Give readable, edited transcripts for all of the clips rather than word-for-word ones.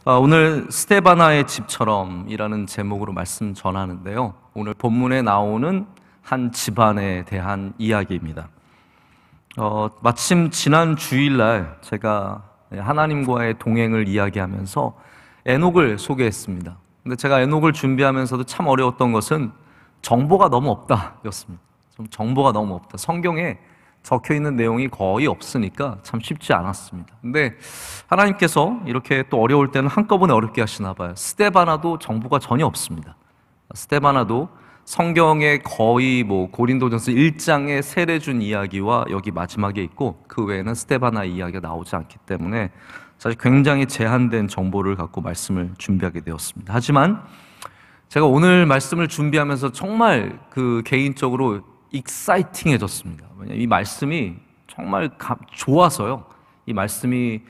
오늘 스테바나의 집처럼이라는 제목으로 말씀 전하는데요. 오늘 본문에 나오는 한 집안에 대한 이야기입니다. 마침 지난 주일날 제가 하나님과의 동행을 이야기하면서 에녹을 소개했습니다. 근데 제가 에녹을 준비하면서도 참 어려웠던 것은 정보가 너무 없다 였습니다. 좀 정보가 너무 없다. 성경에 적혀 있는 내용이 거의 없으니까 참 쉽지 않았습니다. 근데 하나님께서 이렇게 또 어려울 때는 한꺼번에 어렵게 하시나 봐요. 스데바나도 정보가 전혀 없습니다. 스데바나도 성경에 거의 고린도전서 1장의 세례 준 이야기와 여기 마지막에 있고 그 외에는 스데바나 이야기가 나오지 않기 때문에 사실 굉장히 제한된 정보를 갖고 말씀을 준비하게 되었습니다. 하지만 제가 오늘 말씀을 준비하면서 정말 개인적으로 익사이팅해졌습니다. 이 말씀이 정말 좋아서요. 이 말씀이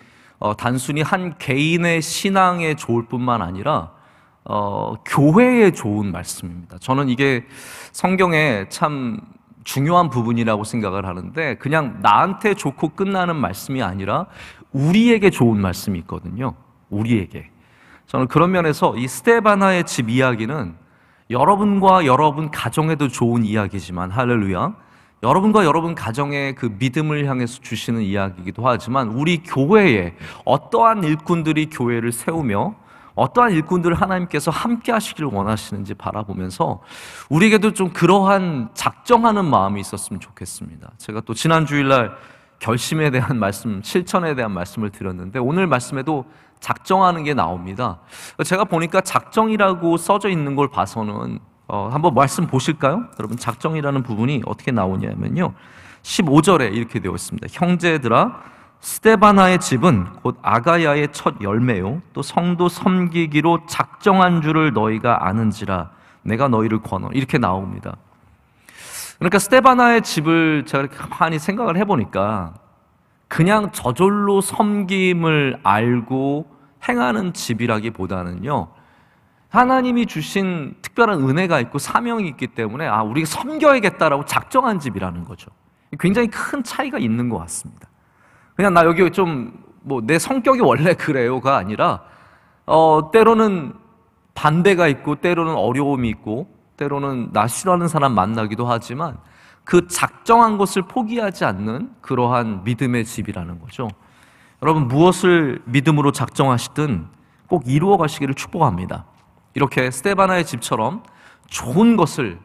단순히 한 개인의 신앙에 좋을 뿐만 아니라 교회에 좋은 말씀입니다. 저는 이게 성경에 참 중요한 부분이라고 생각을 하는데 그냥 나한테 좋고 끝나는 말씀이 아니라 우리에게 좋은 말씀이 있거든요. 우리에게. 저는 그런 면에서 이 스데바나의 집 이야기는 여러분과 여러분 가정에도 좋은 이야기지만, 할렐루야, 여러분과 여러분 가정의 그 믿음을 향해서 주시는 이야기이기도 하지만 우리 교회에 어떠한 일꾼들이 교회를 세우며 어떠한 일꾼들을 하나님께서 함께 하시기를 원하시는지 바라보면서 우리에게도 좀 그러한 작정하는 마음이 있었으면 좋겠습니다. 제가 또 지난 주일날 결심에 대한 말씀, 실천에 대한 말씀을 드렸는데 오늘 말씀에도 작정하는 게 나옵니다. 제가 보니까 작정이라고 써져 있는 걸 봐서는 한번 말씀 보실까요? 여러분, 작정이라는 부분이 어떻게 나오냐면요, 15절에 이렇게 되어 있습니다. 형제들아, 스데바나의 집은 곧 아가야의 첫 열매요 또 성도 섬기기로 작정한 줄을 너희가 아는지라 내가 너희를 권하노니, 이렇게 나옵니다. 그러니까 스데바나의 집을 제가 이렇게 가만히 생각을 해보니까 그냥 저절로 섬김을 알고 행하는 집이라기보다는요, 하나님이 주신 특별한 은혜가 있고 사명이 있기 때문에 우리가 섬겨야겠다라고 작정한 집이라는 거죠. 굉장히 큰 차이가 있는 것 같습니다. 그냥 나 여기 좀 내 성격이 원래 그래요가 아니라 때로는 반대가 있고 때로는 어려움이 있고 때로는 나 싫어하는 사람 만나기도 하지만 그 작정한 것을 포기하지 않는 그러한 믿음의 집이라는 거죠. 여러분, 무엇을 믿음으로 작정하시든 꼭 이루어 가시기를 축복합니다. 이렇게 스데바나의 집처럼 좋은 것을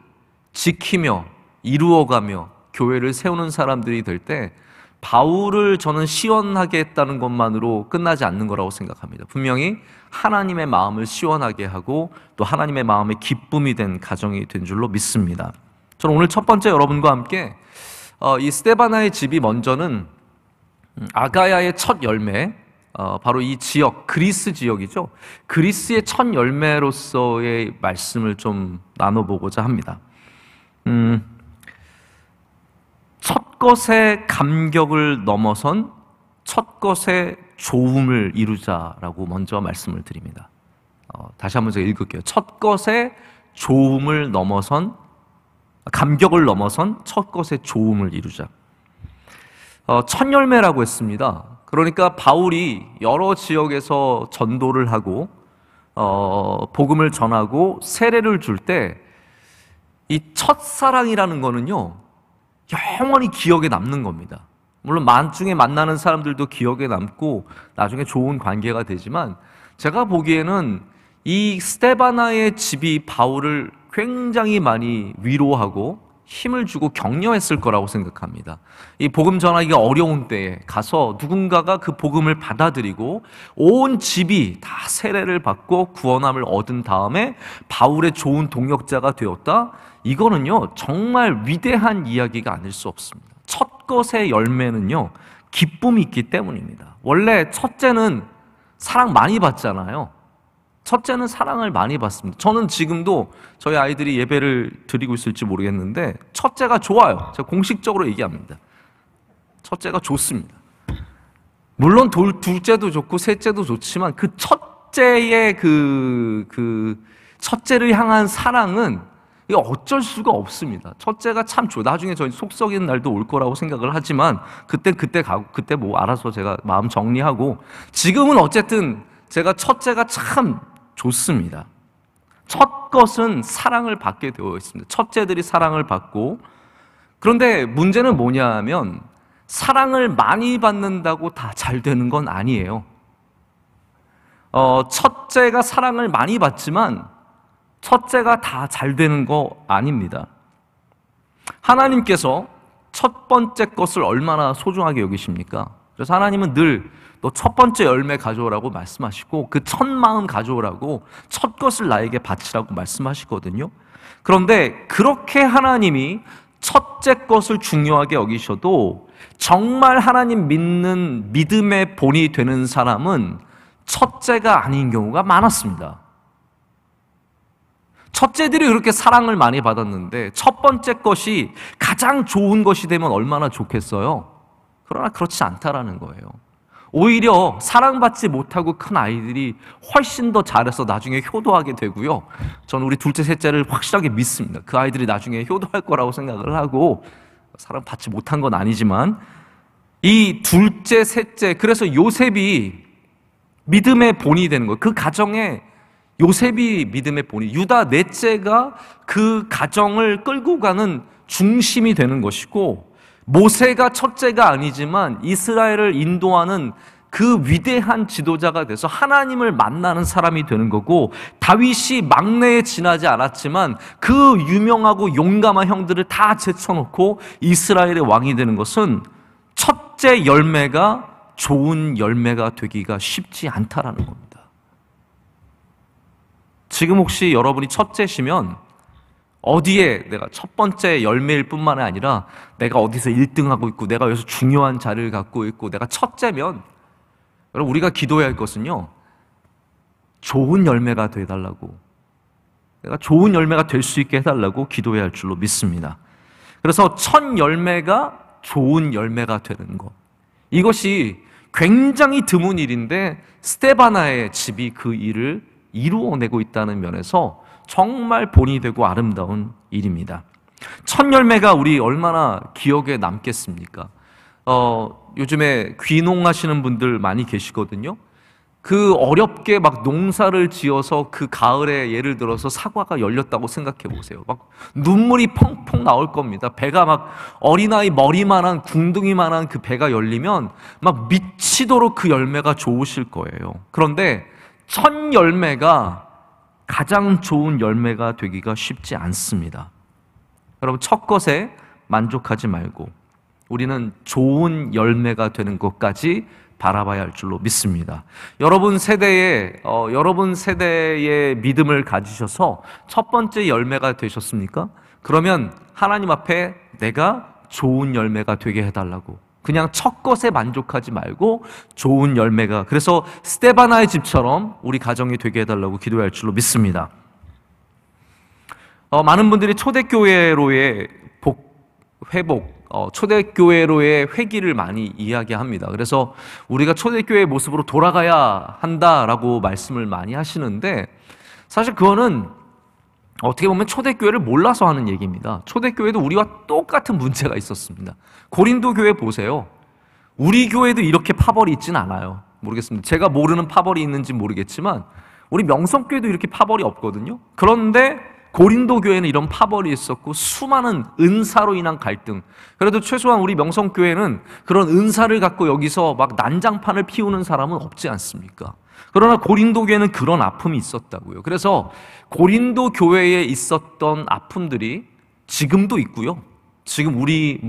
지키며 이루어가며 교회를 세우는 사람들이 될 때 바울을 저는 시원하게 했다는 것만으로 끝나지 않는 거라고 생각합니다. 분명히 하나님의 마음을 시원하게 하고 또 하나님의 마음에 기쁨이 된 가정이 된 줄로 믿습니다. 저는 오늘 첫 번째 여러분과 함께 이 스데바나의 집이 먼저는 아가야의 첫 열매, 바로 이 지역, 그리스 지역이죠. 그리스의 첫 열매로서의 말씀을 좀 나눠보고자 합니다. 첫 것의 감격을 넘어선 첫 것의 좋음을 이루자라고 먼저 말씀을 드립니다. 다시 한번 제가 읽을게요. 첫 것의 좋음을 넘어선, 감격을 넘어선 첫 것의 좋음을 이루자. 첫 열매라고 했습니다. 그러니까 바울이 여러 지역에서 전도를 하고 복음을 전하고 세례를 줄 때 이 첫사랑이라는 거는요, 영원히 기억에 남는 겁니다. 물론 만중에 만나는 사람들도 기억에 남고 나중에 좋은 관계가 되지만 제가 보기에는 이 스데바나의 집이 바울을 굉장히 많이 위로하고 힘을 주고 격려했을 거라고 생각합니다. 이 복음 전하기가 어려운 때에 가서 누군가가 그 복음을 받아들이고 온 집이 다 세례를 받고 구원함을 얻은 다음에 바울의 좋은 동역자가 되었다. 이거는요, 정말 위대한 이야기가 아닐 수 없습니다. 첫 것의 열매는요, 기쁨이 있기 때문입니다. 원래 첫째는 사랑 많이 받잖아요. 첫째는 사랑을 많이 받습니다. 저는 지금도 저희 아이들이 예배를 드리고 있을지 모르겠는데 첫째가 좋아요. 제가 공식적으로 얘기합니다. 첫째가 좋습니다. 물론 둘째도 좋고 셋째도 좋지만 그 첫째의 첫째를 향한 사랑은 이거 어쩔 수가 없습니다. 첫째가 참 좋아요. 나중에 저희 속 썩이는 날도 올 거라고 생각을 하지만 그때 가고 그때 알아서 제가 마음 정리하고 지금은 어쨌든 제가 첫째가 참 좋습니다. 첫 것은 사랑을 받게 되어 있습니다. 첫째들이 사랑을 받고, 그런데 문제는 뭐냐 하면 사랑을 많이 받는다고 다 잘 되는 건 아니에요. 첫째가 사랑을 많이 받지만 첫째가 다 잘 되는 거 아닙니다. 하나님께서 첫 번째 것을 얼마나 소중하게 여기십니까? 그래서 하나님은 늘 너 첫 번째 열매 가져오라고 말씀하시고 그 첫 마음 가져오라고 첫 것을 나에게 바치라고 말씀하시거든요. 그런데 그렇게 하나님이 첫째 것을 중요하게 여기셔도 정말 하나님 믿는 믿음의 본이 되는 사람은 첫째가 아닌 경우가 많았습니다. 첫째들이 그렇게 사랑을 많이 받았는데 첫 번째 것이 가장 좋은 것이 되면 얼마나 좋겠어요? 그러나 그렇지 않다라는 거예요. 오히려 사랑받지 못하고 큰 아이들이 훨씬 더 잘해서 나중에 효도하게 되고요. 저는 우리 둘째, 셋째를 확실하게 믿습니다. 그 아이들이 나중에 효도할 거라고 생각을 하고, 사랑받지 못한 건 아니지만 이 둘째, 셋째, 그래서 요셉이 믿음의 본이 되는 거예요. 그 가정에 요셉이 믿음의 본이, 유다 넷째가 그 가정을 끌고 가는 중심이 되는 것이고, 모세가 첫째가 아니지만 이스라엘을 인도하는 그 위대한 지도자가 돼서 하나님을 만나는 사람이 되는 거고, 다윗이 막내에 지나지 않았지만 그 유명하고 용감한 형들을 다 제쳐놓고 이스라엘의 왕이 되는 것은 첫째 열매가 좋은 열매가 되기가 쉽지 않다라는 겁니다. 지금 혹시 여러분이 첫째시면 어디에 내가 첫 번째 열매일 뿐만 아니라 내가 어디서 1등하고 있고 내가 여기서 중요한 자리를 갖고 있고 내가 첫째면, 여러분 우리가 기도해야 할 것은요, 좋은 열매가 되어달라고, 내가 좋은 열매가 될 수 있게 해달라고 기도해야 할 줄로 믿습니다. 그래서 첫 열매가 좋은 열매가 되는 것, 이것이 굉장히 드문 일인데 스데바나의 집이 그 일을 이루어내고 있다는 면에서 정말 본이 되고 아름다운 일입니다. 첫 열매가 우리 얼마나 기억에 남겠습니까? 요즘에 귀농하시는 분들 많이 계시거든요. 그 어렵게 막 농사를 지어서 그 가을에 예를 들어서 사과가 열렸다고 생각해 보세요. 막 눈물이 펑펑 나올 겁니다. 배가 막 어린아이 머리만한 궁둥이만한 그 배가 열리면 막 미치도록 그 열매가 좋으실 거예요. 그런데 첫 열매가 가장 좋은 열매가 되기가 쉽지 않습니다. 여러분, 첫 것에 만족하지 말고 우리는 좋은 열매가 되는 것까지 바라봐야 할 줄로 믿습니다. 여러분 세대의 믿음을 가지셔서 첫 번째 열매가 되셨습니까? 그러면 하나님 앞에 내가 좋은 열매가 되게 해달라고, 그냥 첫 것에 만족하지 말고 좋은 열매가, 그래서 스데바나의 집처럼 우리 가정이 되게 해달라고 기도해야 할 줄로 믿습니다. 많은 분들이 초대교회로의 회복, 초대교회로의 회기를 많이 이야기합니다. 그래서 우리가 초대교회의 모습으로 돌아가야 한다라고 말씀을 많이 하시는데, 사실 그거는 어떻게 보면 초대교회를 몰라서 하는 얘기입니다. 초대교회도 우리와 똑같은 문제가 있었습니다. 고린도 교회 보세요. 우리 교회도 이렇게 파벌이 있진 않아요. 모르겠습니다. 제가 모르는 파벌이 있는지 모르겠지만 우리 명성교회도 이렇게 파벌이 없거든요. 그런데 고린도 교회는 이런 파벌이 있었고 수많은 은사로 인한 갈등, 그래도 최소한 우리 명성교회는 그런 은사를 갖고 여기서 막 난장판을 피우는 사람은 없지 않습니까? 그러나 고린도 교회는 그런 아픔이 있었다고요. 그래서 고린도 교회에 있었던 아픔들이 지금도 있고요. 지금 우리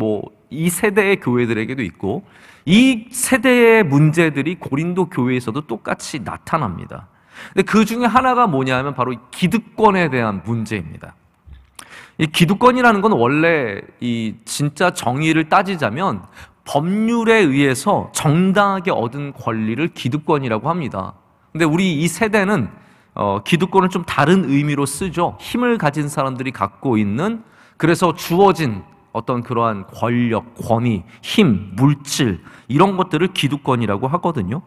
이 세대의 교회들에게도 있고, 이 세대의 문제들이 고린도 교회에서도 똑같이 나타납니다. 근데 그 중에 하나가 뭐냐면 바로 기득권에 대한 문제입니다. 이 기득권이라는 건 원래 이 진짜 정의를 따지자면 법률에 의해서 정당하게 얻은 권리를 기득권이라고 합니다. 근데 우리 이 세대는 기득권을 좀 다른 의미로 쓰죠. 힘을 가진 사람들이 갖고 있는, 그래서 주어진 어떤 그러한 권력, 권위, 힘, 물질, 이런 것들을 기득권이라고 하거든요.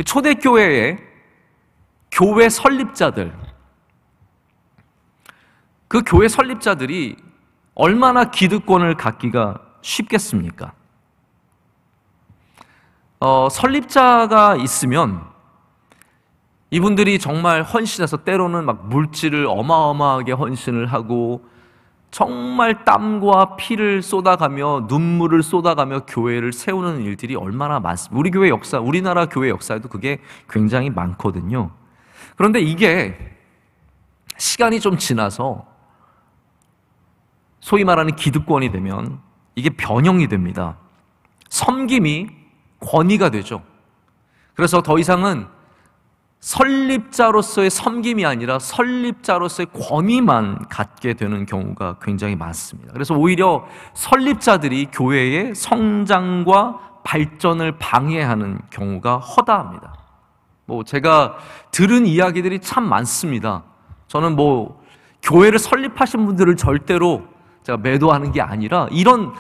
초대교회에 교회 설립자들, 그 교회 설립자들이 얼마나 기득권을 갖기가 쉽겠습니까? 설립자가 있으면 이분들이 정말 헌신해서 때로는 막 물질을 어마어마하게 헌신을 하고 정말 땀과 피를 쏟아가며 눈물을 쏟아가며 교회를 세우는 일들이 얼마나 많습니다. 우리 교회 역사, 우리나라 교회 역사에도 그게 굉장히 많거든요. 그런데 이게 시간이 좀 지나서 소위 말하는 기득권이 되면 이게 변형이 됩니다. 섬김이 권위가 되죠. 그래서 더 이상은 설립자로서의 섬김이 아니라 설립자로서의 권위만 갖게 되는 경우가 굉장히 많습니다. 그래서 오히려 설립자들이 교회의 성장과 발전을 방해하는 경우가 허다합니다. 제가 들은 이야기들이 참 많습니다. 저는 교회를 설립하신 분들을 절대로 제가 매도하는 게 아니라 이런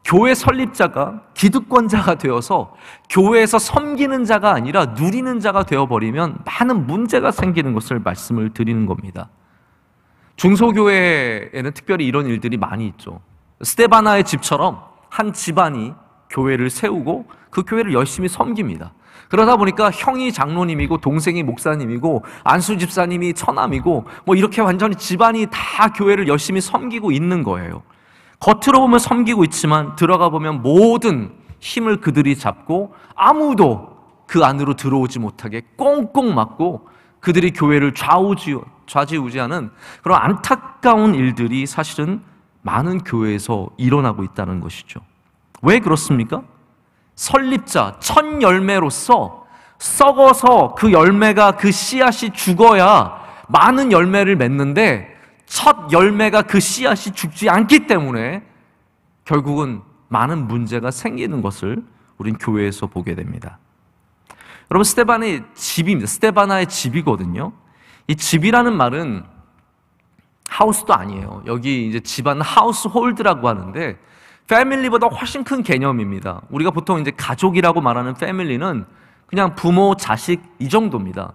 교회 설립자가 기득권자가 되어서 교회에서 섬기는 자가 아니라 누리는 자가 되어버리면 많은 문제가 생기는 것을 말씀을 드리는 겁니다. 중소교회에는 특별히 이런 일들이 많이 있죠. 스데바나의 집처럼 한 집안이 교회를 세우고 그 교회를 열심히 섬깁니다. 그러다 보니까 형이 장로님이고 동생이 목사님이고 안수 집사님이 처남이고 이렇게 완전히 집안이 다 교회를 열심히 섬기고 있는 거예요. 겉으로 보면 섬기고 있지만 들어가 보면 모든 힘을 그들이 잡고 아무도 그 안으로 들어오지 못하게 꽁꽁 막고 그들이 교회를 좌지우지하는 그런 안타까운 일들이 사실은 많은 교회에서 일어나고 있다는 것이죠. 왜 그렇습니까? 설립자, 첫 열매로서 썩어서 그 열매가 그 씨앗이 죽어야 많은 열매를 맺는데 첫 열매가 그 씨앗이 죽지 않기 때문에 결국은 많은 문제가 생기는 것을 우린 교회에서 보게 됩니다. 여러분, 스데바나의 집입니다. 스데바나의 집이거든요. 이 집이라는 말은 하우스도 아니에요. 여기 이제 집안 하우스홀드라고 하는데 패밀리보다 훨씬 큰 개념입니다. 우리가 보통 이제 가족이라고 말하는 패밀리는 그냥 부모, 자식 이 정도입니다.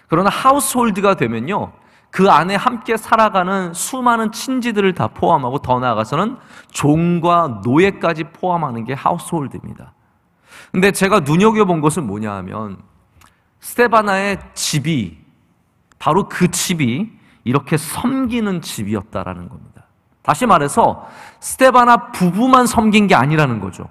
그러나 하우스홀드가 되면요, 그 안에 함께 살아가는 수많은 친지들을 다 포함하고 더 나아가서는 종과 노예까지 포함하는 게 하우스홀드입니다. 근데 제가 눈여겨본 것은 뭐냐 하면 스데바나의 집이 바로 그 집이 이렇게 섬기는 집이었다라는 겁니다. 다시 말해서 스데바나 부부만 섬긴 게 아니라는 거죠.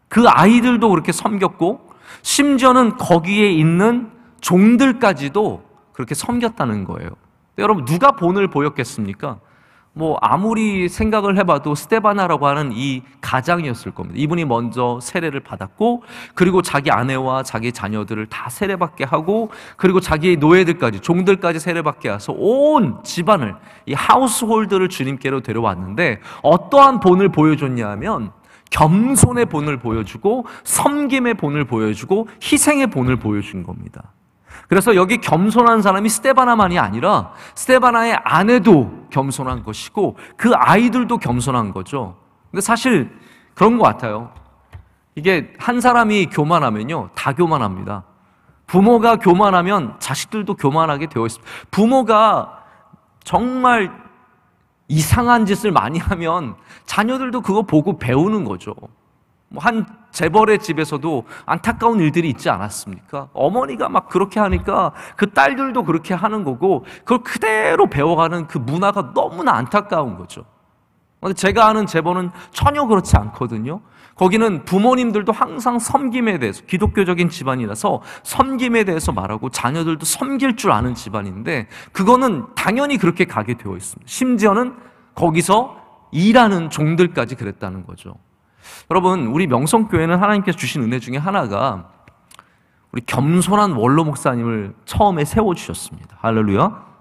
그 아이들도 그렇게 섬겼고 심지어는 거기에 있는 종들까지도 그렇게 섬겼다는 거예요. 여러분, 누가 본을 보였겠습니까? 아무리 생각을 해봐도 스데바나라고 하는 이 가장이었을 겁니다. 이분이 먼저 세례를 받았고, 그리고 자기 아내와 자기 자녀들을 다 세례받게 하고, 그리고 자기의 노예들까지, 종들까지 세례받게 해서 온 집안을, 이 하우스홀드를 주님께로 데려왔는데 어떠한 본을 보여줬냐 하면 겸손의 본을 보여주고 섬김의 본을 보여주고 희생의 본을 보여준 겁니다. 그래서 여기 겸손한 사람이 스데바나만이 아니라 스데바나의 아내도 겸손한 것이고 그 아이들도 겸손한 거죠. 근데 사실 그런 것 같아요. 이게 한 사람이 교만하면요, 다 교만합니다. 부모가 교만하면 자식들도 교만하게 되어 있습니다. 부모가 정말 이상한 짓을 많이 하면 자녀들도 그거 보고 배우는 거죠. 한 재벌의 집에서도 안타까운 일들이 있지 않았습니까? 어머니가 막 그렇게 하니까 그 딸들도 그렇게 하는 거고 그걸 그대로 배워가는 그 문화가 너무나 안타까운 거죠. 제가 아는 재벌은 전혀 그렇지 않거든요. 거기는 부모님들도 항상 섬김에 대해서, 기독교적인 집안이라서 섬김에 대해서 말하고 자녀들도 섬길 줄 아는 집안인데 그거는 당연히 그렇게 가게 되어 있습니다. 심지어는 거기서 일하는 종들까지 그랬다는 거죠. 여러분, 우리 명성교회는 하나님께서 주신 은혜 중에 하나가 우리 겸손한 원로 목사님을 처음에 세워주셨습니다. 할렐루야.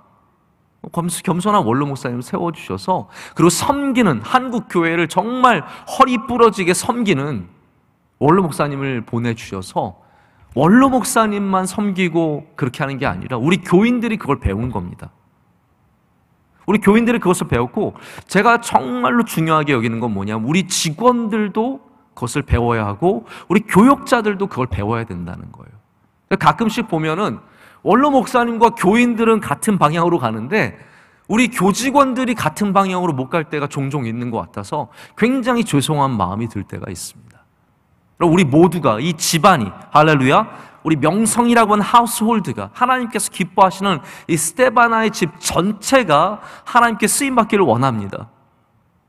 겸손한 원로 목사님을 세워주셔서 그리고 섬기는, 한국 교회를 정말 허리 부러지게 섬기는 원로 목사님을 보내주셔서 원로 목사님만 섬기고 그렇게 하는 게 아니라 우리 교인들이 그걸 배운 겁니다. 우리 교인들이 그것을 배웠고, 제가 정말로 중요하게 여기는 건 뭐냐면 우리 직원들도 그것을 배워야 하고 우리 교역자들도 그걸 배워야 된다는 거예요. 가끔씩 보면은 원로 목사님과 교인들은 같은 방향으로 가는데 우리 교직원들이 같은 방향으로 못 갈 때가 종종 있는 것 같아서 굉장히 죄송한 마음이 들 때가 있습니다. 우리 모두가, 이 집안이, 할렐루야, 우리 명성이라고 하는 하우스홀드가, 하나님께서 기뻐하시는 이 스데바나의 집 전체가 하나님께 쓰임받기를 원합니다.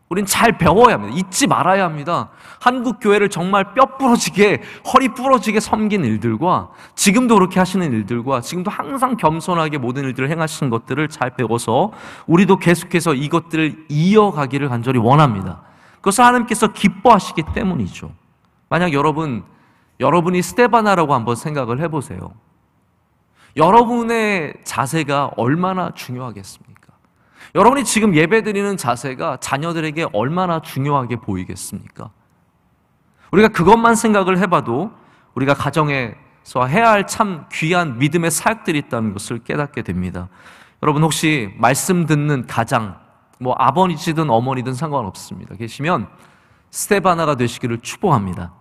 우린 잘 배워야 합니다. 잊지 말아야 합니다. 한국 교회를 정말 뼈 부러지게, 허리 부러지게 섬긴 일들과, 지금도 그렇게 하시는 일들과, 지금도 항상 겸손하게 모든 일들을 행하시는 것들을 잘 배워서 우리도 계속해서 이것들을 이어가기를 간절히 원합니다. 그것을 하나님께서 기뻐하시기 때문이죠. 만약 여러분이 스데바나라고 한번 생각을 해보세요. 여러분의 자세가 얼마나 중요하겠습니까? 여러분이 지금 예배드리는 자세가 자녀들에게 얼마나 중요하게 보이겠습니까? 우리가 그것만 생각을 해봐도 우리가 가정에서 해야 할 참 귀한 믿음의 사역들이 있다는 것을 깨닫게 됩니다. 여러분 혹시 말씀 듣는 가장, 아버지든 어머니든 상관없습니다. 계시면 스데바나가 되시기를 축복합니다.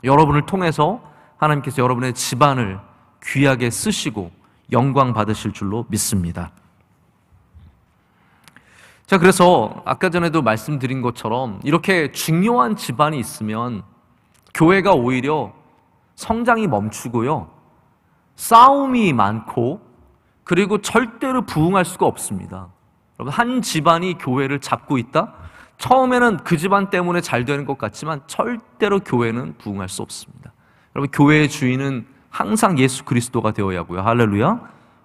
여러분을 통해서 하나님께서 여러분의 집안을 귀하게 쓰시고 영광 받으실 줄로 믿습니다. 자, 그래서 아까 전에도 말씀드린 것처럼 이렇게 중요한 집안이 있으면 교회가 오히려 성장이 멈추고요, 싸움이 많고, 그리고 절대로 부흥할 수가 없습니다. 여러분, 한 집안이 교회를 잡고 있다? 처음에는 그 집안 때문에 잘 되는 것 같지만 절대로 교회는 부흥할 수 없습니다. 여러분, 교회의 주인은 항상 예수 그리스도가 되어야 하고요. 할렐루야.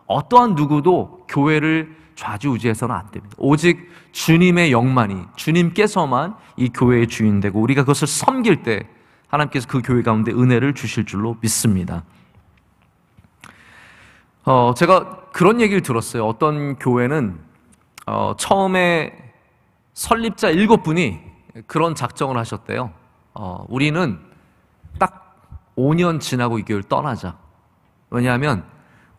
어떠한 누구도 교회를 좌지우지해서는 안 됩니다. 오직 주님의 영만이, 주님께서만 이 교회의 주인 되고, 우리가 그것을 섬길 때 하나님께서 그 교회 가운데 은혜를 주실 줄로 믿습니다. 제가 그런 얘기를 들었어요. 어떤 교회는 처음에 설립자 7분이 그런 작정을 하셨대요. 우리는 딱 5년 지나고 이 교회를 떠나자. 왜냐하면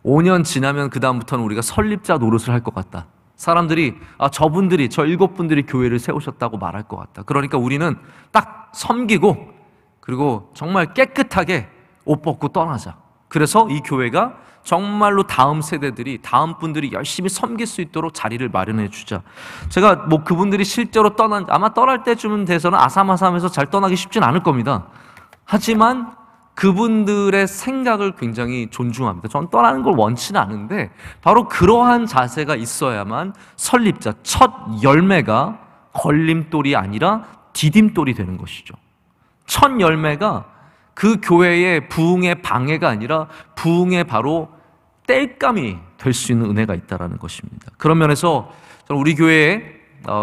5년 지나면 그 다음부터는 우리가 설립자 노릇을 할 것 같다. 사람들이 저분들이, 저 7분들이 교회를 세우셨다고 말할 것 같다. 그러니까 우리는 딱 섬기고, 그리고 정말 깨끗하게 옷 벗고 떠나자. 그래서 이 교회가 정말로 다음 세대들이, 다음 분들이 열심히 섬길 수 있도록 자리를 마련해 주자. 제가 그분들이 실제로 아마 떠날 때쯤은 돼서는 아삼아삼해서 잘 떠나기 쉽진 않을 겁니다. 하지만 그분들의 생각을 굉장히 존중합니다. 저는 떠나는 걸 원치는 않은데, 바로 그러한 자세가 있어야만 설립자, 첫 열매가 걸림돌이 아니라 디딤돌이 되는 것이죠. 첫 열매가 그 교회의 부흥의 방해가 아니라 부흥의 바로 땔감이 될 수 있는 은혜가 있다는 것입니다. 그런 면에서 저는 우리 교회에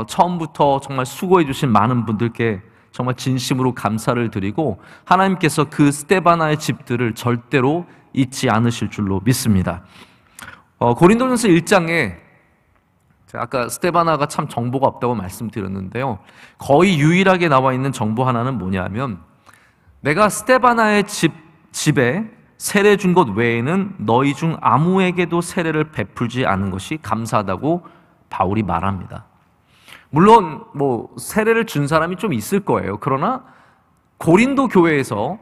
처음부터 정말 수고해 주신 많은 분들께 정말 진심으로 감사를 드리고, 하나님께서 그 스데바나의 집들을 절대로 잊지 않으실 줄로 믿습니다. 고린도전서 1장에 아까 스데바나가 참 정보가 없다고 말씀드렸는데요, 거의 유일하게 나와 있는 정보 하나는 뭐냐면, 내가 스데바나의 집에 세례 준 것 외에는 너희 중 아무에게도 세례를 베풀지 않은 것이 감사하다고 바울이 말합니다. 물론 세례를 준 사람이 좀 있을 거예요. 그러나 고린도 교회에서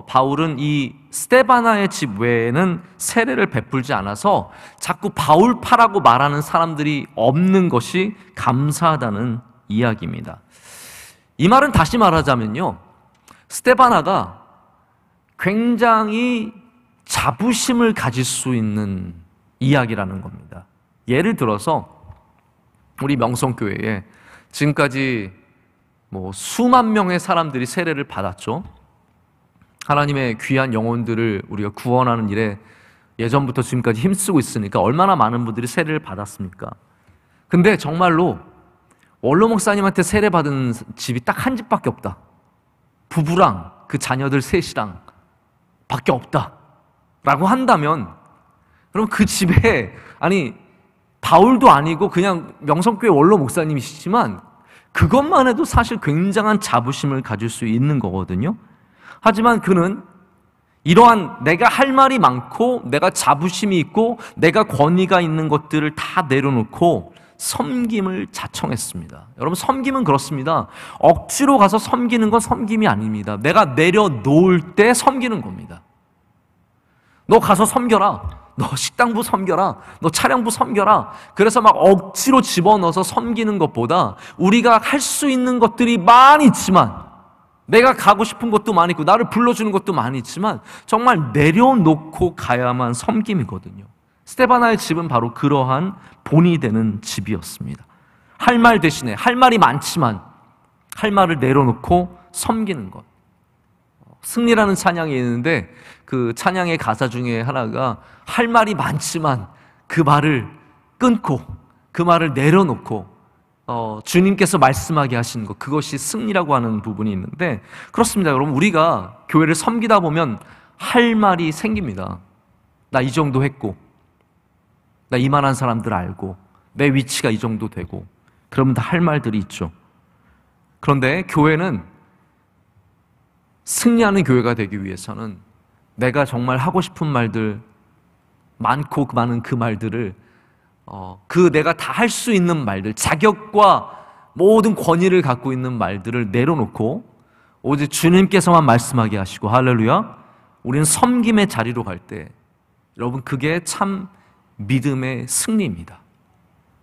바울은 이 스데바나의 집 외에는 세례를 베풀지 않아서 자꾸 바울파라고 말하는 사람들이 없는 것이 감사하다는 이야기입니다. 이 말은 다시 말하자면요, 스데바나가 굉장히 자부심을 가질 수 있는 이야기라는 겁니다. 예를 들어서 우리 명성교회에 지금까지 수만 명의 사람들이 세례를 받았죠. 하나님의 귀한 영혼들을 우리가 구원하는 일에 예전부터 지금까지 힘쓰고 있으니까 얼마나 많은 분들이 세례를 받았습니까? 근데 정말로 원로 목사님한테 세례 받은 집이 딱 한 집밖에 없다. 부부랑 그 자녀들 셋이랑 밖에 없다 라고 한다면, 그럼 그 집에 바울도 아니고 그냥 명성교회 원로 목사님이시지만 그것만 해도 사실 굉장한 자부심을 가질 수 있는 거거든요. 하지만 그는 이러한 내가 할 말이 많고 내가 자부심이 있고 내가 권위가 있는 것들을 다 내려놓고 섬김을 자청했습니다. 여러분, 섬김은 그렇습니다. 억지로 가서 섬기는 건 섬김이 아닙니다. 내가 내려놓을 때 섬기는 겁니다. 너 가서 섬겨라. 너 식당부 섬겨라. 너 차량부 섬겨라. 그래서 막 억지로 집어넣어서 섬기는 것보다 우리가 할 수 있는 것들이 많이 있지만 내가 가고 싶은 것도 많이 있고 나를 불러주는 것도 많이 있지만 정말 내려놓고 가야만 섬김이거든요. 스데바나의 집은 바로 그러한 본이 되는 집이었습니다. 할 말 대신에 할 말이 많지만 할 말을 내려놓고 섬기는 것. 승리라는 찬양이 있는데 그 찬양의 가사 중에 하나가 할 말이 많지만 그 말을 끊고 그 말을 내려놓고 주님께서 말씀하게 하시는 것, 그것이 승리라고 하는 부분이 있는데, 그렇습니다. 여러분, 우리가 교회를 섬기다 보면 할 말이 생깁니다. 나 이 정도 했고, 나 이만한 사람들 알고, 내 위치가 이 정도 되고, 그러면 다 할 말들이 있죠. 그런데 교회는 승리하는 교회가 되기 위해서는 내가 정말 하고 싶은 말들, 많고 많은 그 말들을 내가 다 할 수 있는 말들, 자격과 모든 권위를 갖고 있는 말들을 내려놓고 오직 주님께서만 말씀하게 하시고, 할렐루야, 우리는 섬김의 자리로 갈 때, 여러분, 그게 참 믿음의 승리입니다.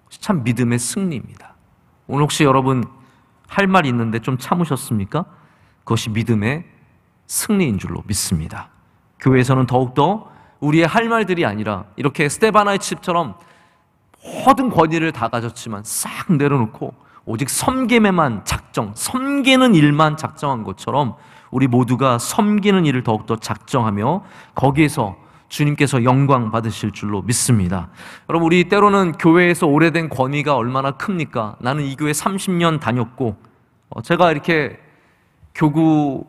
참 믿음의 승리입니다. 오늘 혹시 여러분 할 말이 있는데 좀 참으셨습니까? 그것이 믿음의 승리인 줄로 믿습니다. 교회에서는 더욱더 우리의 할 말들이 아니라 이렇게 스데바나의 집처럼 모든 권위를 다 가졌지만 싹 내려놓고 오직 섬김에만 섬기는 일만 작정한 것처럼 우리 모두가 섬기는 일을 더욱더 작정하며 거기에서 주님께서 영광 받으실 줄로 믿습니다. 여러분, 우리 때로는 교회에서 오래된 권위가 얼마나 큽니까? 나는 이 교회 30년 다녔고, 제가 이렇게 교구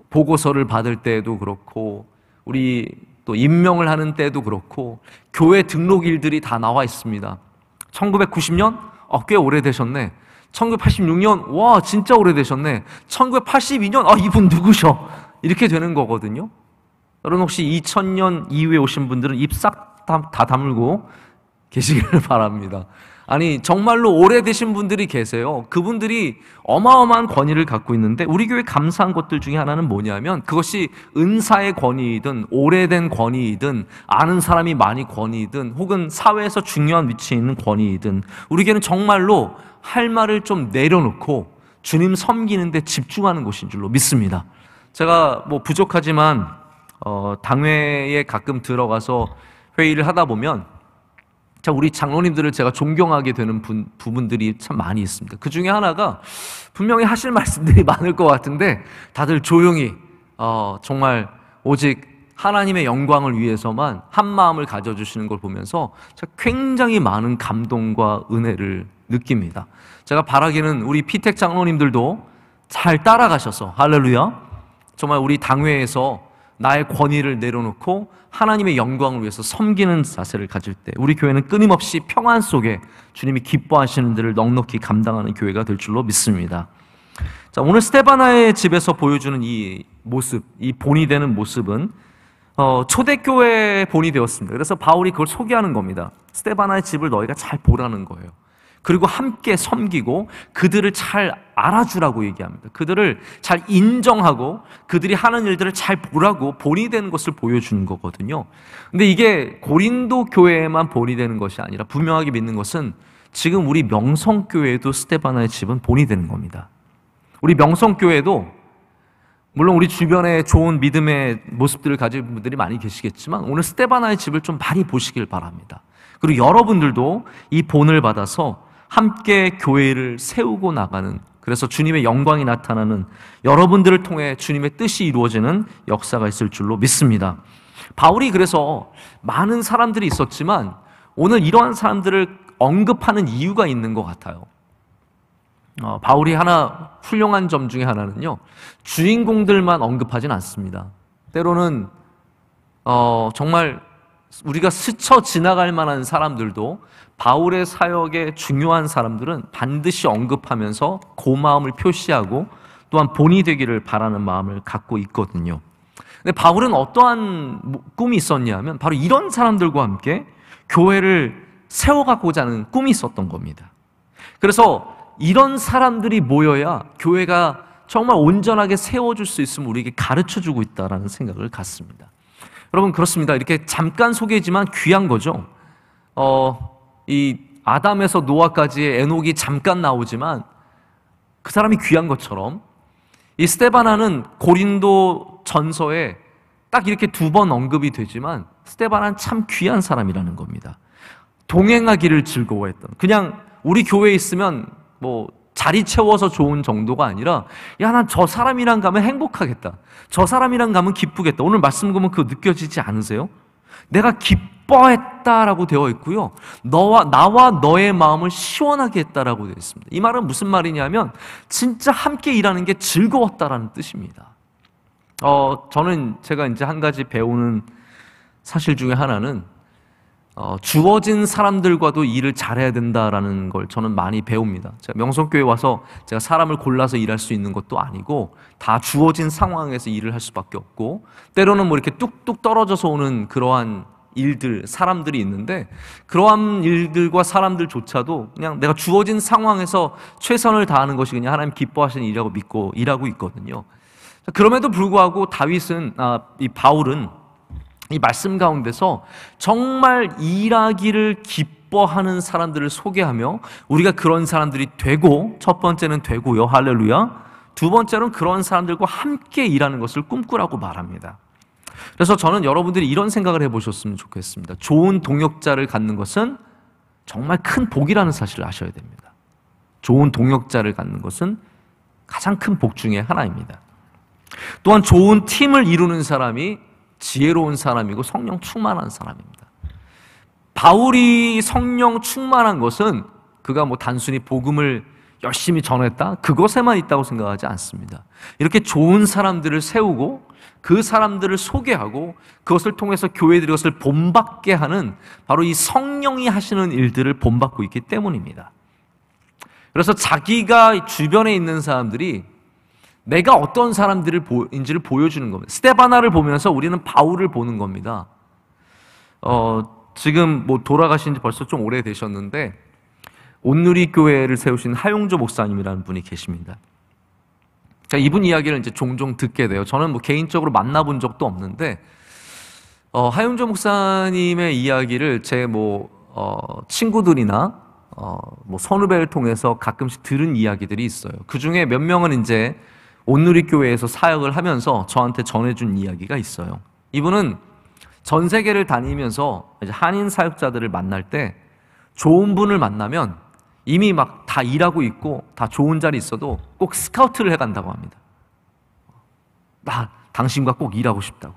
보고서를 받을 때도 그렇고, 우리 또 임명을 하는 때도 그렇고, 교회 등록일들이 다 나와 있습니다. 1990년? 꽤 오래되셨네. 1986년? 와, 진짜 오래되셨네. 1982년? 이분 누구셔? 이렇게 되는 거거든요. 여러분, 혹시 2000년 이후에 오신 분들은 입 싹 다 다물고 계시기를 바랍니다. 아니, 정말로 오래되신 분들이 계세요. 그분들이 어마어마한 권위를 갖고 있는데, 우리 교회 감사한 것들 중에 하나는 뭐냐면, 그것이 은사의 권위이든 오래된 권위이든 아는 사람이 많이 권위이든 혹은 사회에서 중요한 위치에 있는 권위이든 우리 교회는 정말로 할 말을 좀 내려놓고 주님 섬기는 데 집중하는 곳인 줄로 믿습니다. 제가 부족하지만 당회에 가끔 들어가서 회의를 하다 보면 우리 장로님들을 제가 존경하게 되는 부분들이 참 많이 있습니다. 그 중에 하나가, 분명히 하실 말씀들이 많을 것 같은데 다들 조용히 정말 오직 하나님의 영광을 위해서만 한 마음을 가져주시는 걸 보면서 제가 굉장히 많은 감동과 은혜를 느낍니다. 제가 바라기는 우리 피택 장로님들도 잘 따라가셔서, 할렐루야, 정말 우리 당회에서 나의 권위를 내려놓고 하나님의 영광을 위해서 섬기는 자세를 가질 때 우리 교회는 끊임없이 평안 속에 주님이 기뻐하시는 일을 넉넉히 감당하는 교회가 될 줄로 믿습니다. 자, 오늘 스데바나의 집에서 보여주는 이 모습, 이 본이 되는 모습은 초대교회의 본이 되었습니다. 그래서 바울이 그걸 소개하는 겁니다. 스데바나의 집을 너희가 잘 보라는 거예요. 그리고 함께 섬기고 그들을 잘 알아주라고 얘기합니다. 그들을 잘 인정하고 그들이 하는 일들을 잘 보라고 본이 되는 것을 보여주는 거거든요. 근데 이게 고린도 교회에만 본이 되는 것이 아니라 분명하게 믿는 것은 지금 우리 명성교회에도 스데바나의 집은 본이 되는 겁니다. 우리 명성교회도 물론 우리 주변에 좋은 믿음의 모습들을 가진 분들이 많이 계시겠지만 오늘 스데바나의 집을 좀 많이 보시길 바랍니다. 그리고 여러분들도 이 본을 받아서 함께 교회를 세우고 나가는, 그래서 주님의 영광이 나타나는, 여러분들을 통해 주님의 뜻이 이루어지는 역사가 있을 줄로 믿습니다. 바울이 그래서 많은 사람들이 있었지만 오늘 이러한 사람들을 언급하는 이유가 있는 것 같아요. 바울이 하나 훌륭한 점 중에 하나는요, 주인공들만 언급하진 않습니다. 때로는 정말 우리가 스쳐 지나갈 만한 사람들도 바울의 사역에 중요한 사람들은 반드시 언급하면서 고마움을 표시하고 또한 본이 되기를 바라는 마음을 갖고 있거든요. 근데 바울은 어떠한 꿈이 있었냐면 바로 이런 사람들과 함께 교회를 세워가고자 하는 꿈이 있었던 겁니다. 그래서 이런 사람들이 모여야 교회가 정말 온전하게 세워줄 수 있음을 우리에게 가르쳐주고 있다는 생각을 갖습니다. 여러분, 그렇습니다. 이렇게 잠깐 소개지만 귀한 거죠. 이 아담에서 노아까지의 에녹이 잠깐 나오지만 그 사람이 귀한 것처럼 이 스데바나는 고린도 전서에 딱 이렇게 2번 언급이 되지만 스데바나는 참 귀한 사람이라는 겁니다. 동행하기를 즐거워했던, 그냥 우리 교회에 있으면 뭐 자리 채워서 좋은 정도가 아니라, 야, 난 저 사람이랑 가면 행복하겠다, 저 사람이랑 가면 기쁘겠다. 오늘 말씀 보면 그거 느껴지지 않으세요? 내가 기뻐했다라고 되어 있고요, 나와 너의 마음을 시원하게 했다라고 되어 있습니다. 이 말은 무슨 말이냐면 진짜 함께 일하는 게 즐거웠다라는 뜻입니다. 저는 제가 이제 한 가지 배우는 사실 중에 하나는 주어진 사람들과도 일을 잘해야 된다라는 걸 저는 많이 배웁니다. 제가 명성교회 와서 제가 사람을 골라서 일할 수 있는 것도 아니고 다 주어진 상황에서 일을 할 수밖에 없고, 때로는 뭐 이렇게 뚝뚝 떨어져서 오는 그러한 일들, 사람들이 있는데 그러한 일들과 사람들조차도 그냥 내가 주어진 상황에서 최선을 다하는 것이 그냥 하나님 기뻐하시는 일이라고 믿고 일하고 있거든요. 그럼에도 불구하고 이 바울은 이 말씀 가운데서 정말 일하기를 기뻐하는 사람들을 소개하며 우리가 그런 사람들이 되고, 첫 번째는 되고요, 할렐루야. 두 번째는 그런 사람들과 함께 일하는 것을 꿈꾸라고 말합니다. 그래서 저는 여러분들이 이런 생각을 해보셨으면 좋겠습니다. 좋은 동역자를 갖는 것은 정말 큰 복이라는 사실을 아셔야 됩니다. 좋은 동역자를 갖는 것은 가장 큰 복 중에 하나입니다. 또한 좋은 팀을 이루는 사람이 지혜로운 사람이고 성령 충만한 사람입니다. 바울이 성령 충만한 것은 그가 뭐 단순히 복음을 열심히 전했다, 그것에만 있다고 생각하지 않습니다. 이렇게 좋은 사람들을 세우고 그 사람들을 소개하고 그것을 통해서 교회들이 그것을 본받게 하는, 바로 이 성령이 하시는 일들을 본받고 있기 때문입니다. 그래서 자기가 주변에 있는 사람들이 내가 어떤 사람들인지를 보여주는 겁니다. 스데바나를 보면서 우리는 바울을 보는 겁니다. 지금 뭐 돌아가신 지 벌써 좀 오래되셨는데 온누리 교회를 세우신 하용조 목사님이라는 분이 계십니다. 이분 이야기를 이제 종종 듣게 돼요. 저는 뭐 개인적으로 만나본 적도 없는데 하용조 목사님의 이야기를 제 친구들이나 뭐 선후배를 통해서 가끔씩 들은 이야기들이 있어요. 그 중에 몇 명은 이제 온누리 교회에서 사역을 하면서 저한테 전해준 이야기가 있어요. 이분은 전 세계를 다니면서 이제 한인 사역자들을 만날 때 좋은 분을 만나면 이미 막 다 일하고 있고 다 좋은 자리 있어도 꼭 스카우트를 해간다고 합니다. 나 당신과 꼭 일하고 싶다고,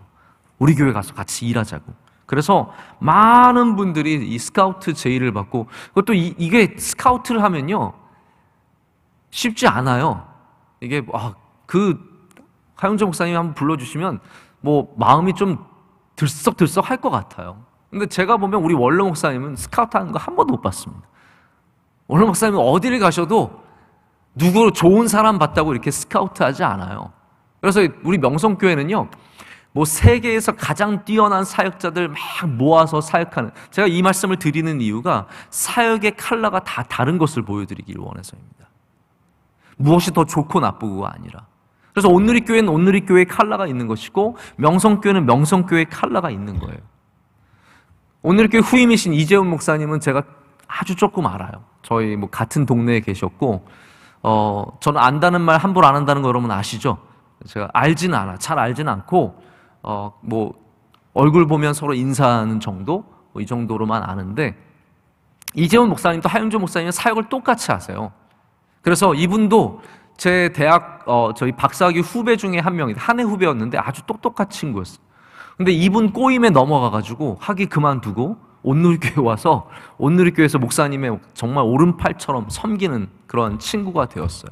우리 교회 가서 같이 일하자고. 그래서 많은 분들이 이 스카우트 제의를 받고, 그것도 이게 스카우트를 하면요 쉽지 않아요. 이게 하용조 목사님이 한번 불러주시면 뭐 마음이 좀 들썩들썩 할 것 같아요. 근데 제가 보면 우리 원로 목사님은 스카우트 하는 거 한 번도 못 봤습니다. 원로 목사님은 어디를 가셔도 누구 좋은 사람 봤다고 이렇게 스카우트 하지 않아요. 그래서 우리 명성교회는요, 뭐 세계에서 가장 뛰어난 사역자들 막 모아서 사역하는, 제가 이 말씀을 드리는 이유가 사역의 컬러가 다 다른 것을 보여드리기를 원해서입니다. 무엇이 더 좋고 나쁘고가 아니라. 그래서 온누리 교회는 온누리 교회의 컬러가 있는 것이고 명성교회는 명성교회의 컬러가 있는 거예요. 온누리 교회 후임이신 이재훈 목사님은 제가 아주 조금 알아요. 저희 뭐 같은 동네에 계셨고, 저는 안다는 말 함부로 안 한다는 거 여러분 아시죠? 제가 알지는 않아, 잘 알지는 않고, 뭐 얼굴 보면 서로 인사하는 정도, 뭐 이 정도로만 아는데, 이재훈 목사님도 하용조 목사님은 사역을 똑같이 하세요. 그래서 이분도 제 대학 저희 박사학위 후배 중에 한 명이 한 해 후배였는데 아주 똑똑한 친구였어요. 근데 이분 꼬임에 넘어가가지고 학위 그만두고 온누리교회 와서 온누리교회에서 목사님의 정말 오른팔처럼 섬기는 그런 친구가 되었어요.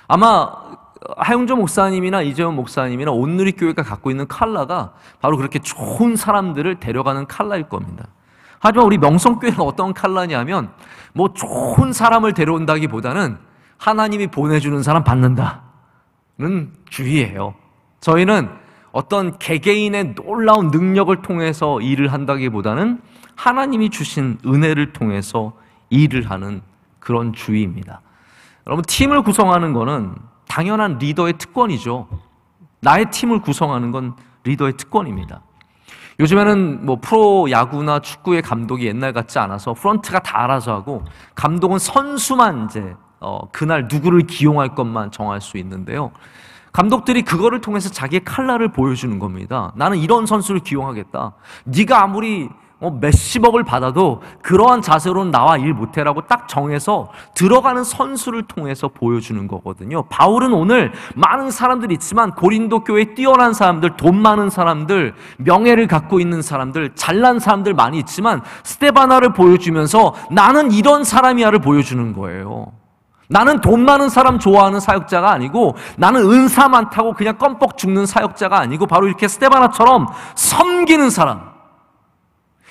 아마 하용조 목사님이나 이재원 목사님이나 온누리교회가 갖고 있는 컬러가 바로 그렇게 좋은 사람들을 데려가는 컬러일 겁니다. 하지만 우리 명성교회는 어떤 컬러냐면 뭐 좋은 사람을 데려온다기보다는 하나님이 보내주는 사람 받는다는 주의예요. 저희는 어떤 개개인의 놀라운 능력을 통해서 일을 한다기보다는 하나님이 주신 은혜를 통해서 일을 하는 그런 주의입니다. 여러분, 팀을 구성하는 것은 당연한 리더의 특권이죠. 나의 팀을 구성하는 건 리더의 특권입니다. 요즘에는 뭐 프로 야구나 축구의 감독이 옛날 같지 않아서 프런트가 다 알아서 하고, 감독은 선수만 이제 그날 누구를 기용할 것만 정할 수 있는데요. 감독들이 그거를 통해서 자기의 칼날을 보여주는 겁니다. 나는 이런 선수를 기용하겠다. 네가 아무리 몇십억을 받아도 그러한 자세로는 나와 일 못해라고 딱 정해서 들어가는 선수를 통해서 보여주는 거거든요. 바울은 오늘 많은 사람들이 있지만 고린도 교회에 뛰어난 사람들, 돈 많은 사람들, 명예를 갖고 있는 사람들, 잘난 사람들 많이 있지만 스데바나를 보여주면서 나는 이런 사람이야를 보여주는 거예요. 나는 돈 많은 사람 좋아하는 사역자가 아니고, 나는 은사 많다고 그냥 껌뻑 죽는 사역자가 아니고, 바로 이렇게 스데바나처럼 섬기는 사람,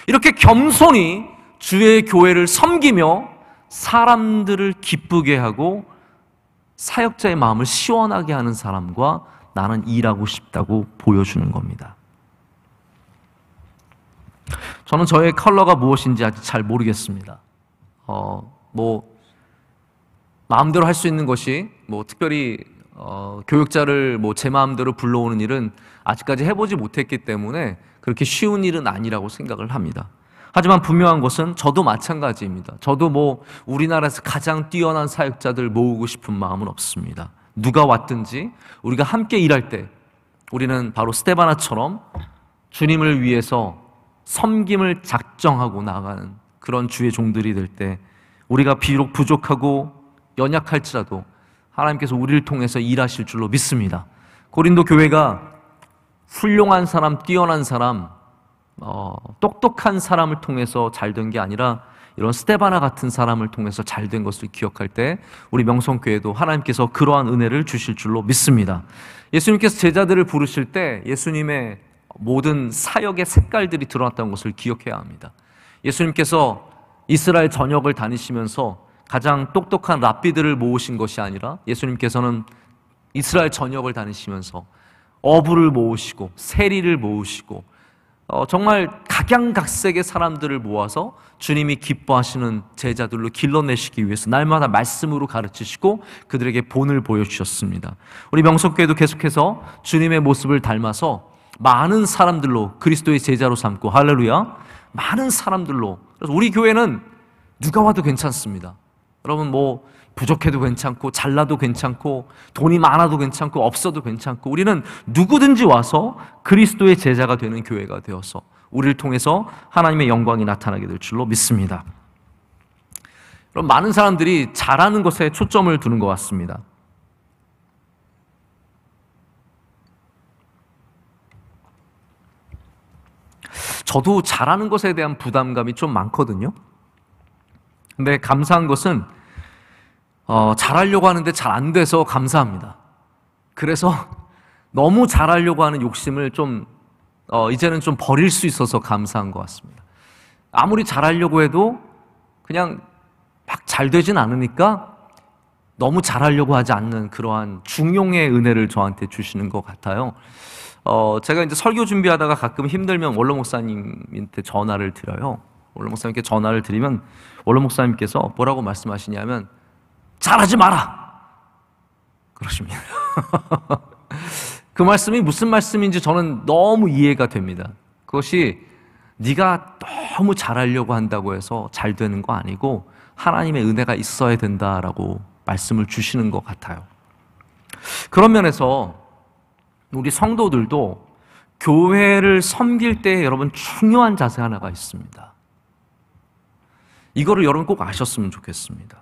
이렇게 겸손히 주의 교회를 섬기며 사람들을 기쁘게 하고 사역자의 마음을 시원하게 하는 사람과 나는 일하고 싶다고 보여주는 겁니다. 저는 저의 컬러가 무엇인지 아직 잘 모르겠습니다. 마음대로 할 수 있는 것이 특별히 교육자를 제 마음대로 불러오는 일은 아직까지 해보지 못했기 때문에 그렇게 쉬운 일은 아니라고 생각을 합니다. 하지만 분명한 것은 저도 마찬가지입니다. 저도 우리나라에서 가장 뛰어난 사역자들 모으고 싶은 마음은 없습니다. 누가 왔든지 우리가 함께 일할 때 우리는 바로 스데바나처럼 주님을 위해서 섬김을 작정하고 나가는 그런 주의 종들이 될 때, 우리가 비록 부족하고 연약할지라도 하나님께서 우리를 통해서 일하실 줄로 믿습니다. 고린도 교회가 훌륭한 사람, 뛰어난 사람, 똑똑한 사람을 통해서 잘 된 게 아니라 이런 스데바나 같은 사람을 통해서 잘 된 것을 기억할 때 우리 명성교회도 하나님께서 그러한 은혜를 주실 줄로 믿습니다. 예수님께서 제자들을 부르실 때 예수님의 모든 사역의 색깔들이 드러났다는 것을 기억해야 합니다. 예수님께서 이스라엘 전역을 다니시면서 가장 똑똑한 랍비들을 모으신 것이 아니라 예수님께서는 이스라엘 전역을 다니시면서 어부를 모으시고 세리를 모으시고 정말 각양각색의 사람들을 모아서 주님이 기뻐하시는 제자들로 길러내시기 위해서 날마다 말씀으로 가르치시고 그들에게 본을 보여주셨습니다. 우리 명성교회도 계속해서 주님의 모습을 닮아서 많은 사람들로 그리스도의 제자로 삼고, 할렐루야, 많은 사람들로. 그래서 우리 교회는 누가 와도 괜찮습니다. 여러분 부족해도 괜찮고 잘나도 괜찮고 돈이 많아도 괜찮고 없어도 괜찮고, 우리는 누구든지 와서 그리스도의 제자가 되는 교회가 되어서 우리를 통해서 하나님의 영광이 나타나게 될 줄로 믿습니다. 그럼 많은 사람들이 잘하는 것에 초점을 두는 것 같습니다. 저도 잘하는 것에 대한 부담감이 좀 많거든요. 근데 감사한 것은 잘하려고 하는데 잘 안 돼서 감사합니다. 그래서 너무 잘하려고 하는 욕심을 이제는 좀 버릴 수 있어서 감사한 것 같습니다. 아무리 잘하려고 해도 그냥 막 잘 되진 않으니까 너무 잘하려고 하지 않는 그러한 중용의 은혜를 저한테 주시는 것 같아요. 제가 이제 설교 준비하다가 가끔 힘들면 원로 목사님한테 전화를 드려요. 원로 목사님께 전화를 드리면 원로 목사님께서 뭐라고 말씀하시냐면 잘하지 마라 그러십니다. 그 말씀이 무슨 말씀인지 저는 너무 이해가 됩니다. 그것이 네가 너무 잘하려고 한다고 해서 잘 되는 거 아니고 하나님의 은혜가 있어야 된다라고 말씀을 주시는 것 같아요. 그런 면에서 우리 성도들도 교회를 섬길 때 여러분 중요한 자세 하나가 있습니다. 이거를 여러분 꼭 아셨으면 좋겠습니다.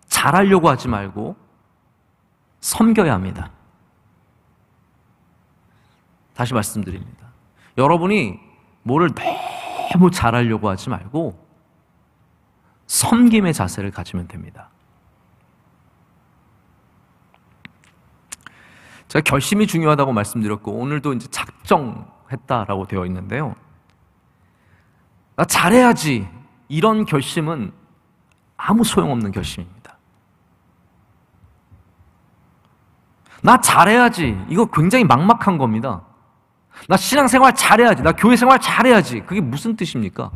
잘하려고 하지 말고 섬겨야 합니다. 다시 말씀드립니다. 여러분이 뭐를 너무 잘하려고 하지 말고 섬김의 자세를 가지면 됩니다. 제가 결심이 중요하다고 말씀드렸고 오늘도 이제 작정했다라고 되어 있는데요. 나 잘해야지 이런 결심은 아무 소용없는 결심입니다. 나 잘해야지 이거 굉장히 막막한 겁니다. 나 신앙생활 잘해야지, 나 교회생활 잘해야지, 그게 무슨 뜻입니까?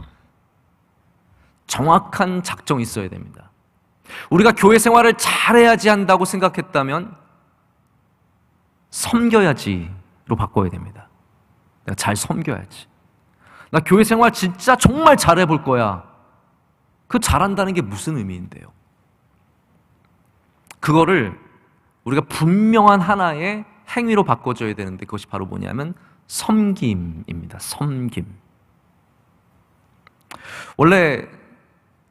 정확한 작정이 있어야 됩니다. 우리가 교회생활을 잘해야지 한다고 생각했다면 섬겨야지로 바꿔야 됩니다. 내가 잘 섬겨야지. 나 교회생활 진짜 정말 잘해볼 거야. 그 잘한다는 게 무슨 의미인데요? 그거를 우리가 분명한 하나의 행위로 바꿔줘야 되는데 그것이 바로 뭐냐면 섬김입니다. 섬김. 원래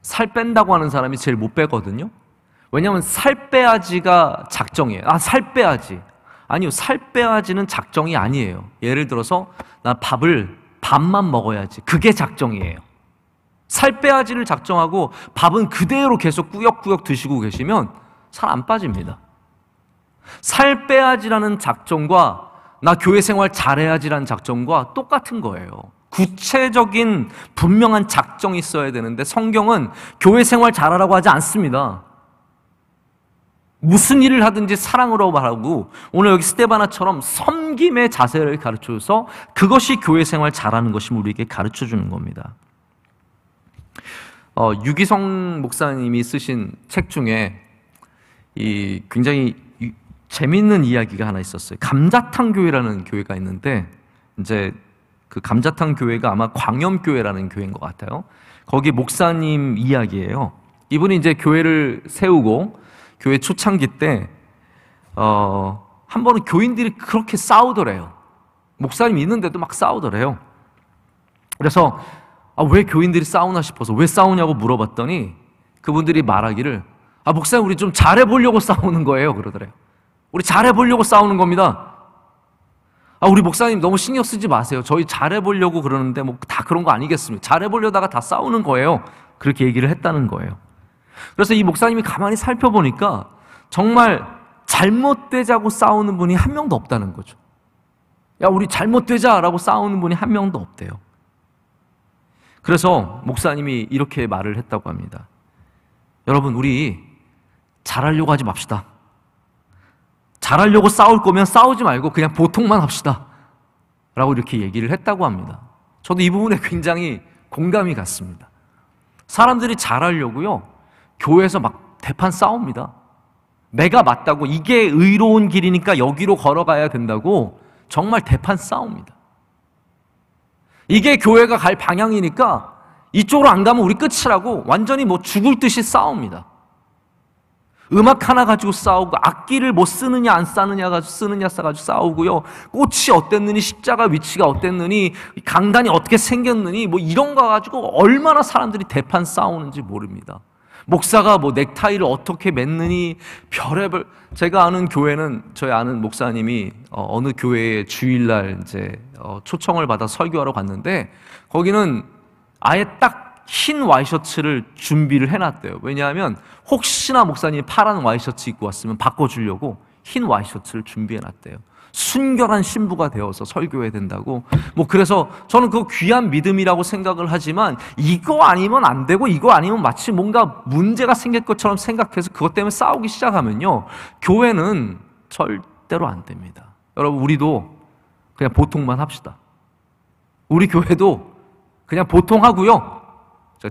살 뺀다고 하는 사람이 제일 못 빼거든요. 왜냐하면 살 빼야지가 작정이에요. 살 빼야지. 아니요, 살 빼야지는 작정이 아니에요. 예를 들어서 나 밥만 먹어야지. 그게 작정이에요. 살 빼야지를 작정하고 밥은 그대로 계속 꾸역꾸역 드시고 계시면 살 안 빠집니다. 살 빼야지라는 작정과 나 교회 생활 잘해야지라는 작정과 똑같은 거예요. 구체적인 분명한 작정이 있어야 되는데 성경은 교회 생활 잘하라고 하지 않습니다. 무슨 일을 하든지 사랑으로 말하고 오늘 여기 스데바나처럼 섬김의 자세를 가르쳐줘서 그것이 교회 생활 잘하는 것임을 우리에게 가르쳐주는 겁니다. 유기성 목사님이 쓰신 책 중에 굉장히 재밌는 이야기가 하나 있었어요. 감자탕 교회라는 교회가 있는데 이제 그 감자탕 교회가 아마 광염교회라는 교회인 것 같아요. 거기 목사님 이야기예요. 이분이 이제 교회를 세우고 교회 초창기 때 한 번은 교인들이 그렇게 싸우더래요. 목사님이 있는데도 막 싸우더래요. 그래서 왜 교인들이 싸우나 싶어서 왜 싸우냐고 물어봤더니 그분들이 말하기를 목사님 우리 좀 잘해보려고 싸우는 거예요 그러더래요. 우리 잘해보려고 싸우는 겁니다. 우리 목사님 너무 신경 쓰지 마세요. 저희 잘해보려고 그러는데 뭐 다 그런 거 아니겠습니까? 잘해보려다가 다 싸우는 거예요. 그렇게 얘기를 했다는 거예요. 그래서 이 목사님이 가만히 살펴보니까 정말 잘못되자고 싸우는 분이 한 명도 없다는 거죠. 야, 우리 잘못되자라고 싸우는 분이 한 명도 없대요. 그래서 목사님이 이렇게 말을 했다고 합니다. 여러분, 우리 잘하려고 하지 맙시다. 잘하려고 싸울 거면 싸우지 말고 그냥 보통만 합시다. 라고 이렇게 얘기를 했다고 합니다. 저도 이 부분에 굉장히 공감이 갔습니다. 사람들이 잘하려고요, 교회에서 막 대판 싸웁니다. 내가 맞다고, 이게 의로운 길이니까 여기로 걸어가야 된다고 정말 대판 싸웁니다. 이게 교회가 갈 방향이니까 이쪽으로 안 가면 우리 끝이라고 완전히 뭐 죽을 듯이 싸웁니다. 음악 하나 가지고 싸우고, 악기를 뭐 쓰느냐 안 쓰느냐 가지고 싸우고요. 꽃이 어땠느니, 십자가 위치가 어땠느니, 강단이 어떻게 생겼느니, 뭐 이런 거 가지고 얼마나 사람들이 대판 싸우는지 모릅니다. 목사가 뭐 넥타이를 어떻게 맸느니, 별의별. 제가 아는 교회는, 저희 아는 목사님이 어느 교회에 주일날 이제 초청을 받아 설교하러 갔는데, 거기는 아예 딱 흰 와이셔츠를 준비를 해놨대요. 왜냐하면 혹시나 목사님이 파란 와이셔츠 입고 왔으면 바꿔주려고 흰 와이셔츠를 준비해놨대요. 순결한 신부가 되어서 설교해야 된다고. 뭐 그래서 저는 그거 귀한 믿음이라고 생각을 하지만, 이거 아니면 안 되고 이거 아니면 마치 뭔가 문제가 생길 것처럼 생각해서 그것 때문에 싸우기 시작하면요, 교회는 절대로 안 됩니다. 여러분, 우리도 그냥 보통만 합시다. 우리 교회도 그냥 보통 하고요,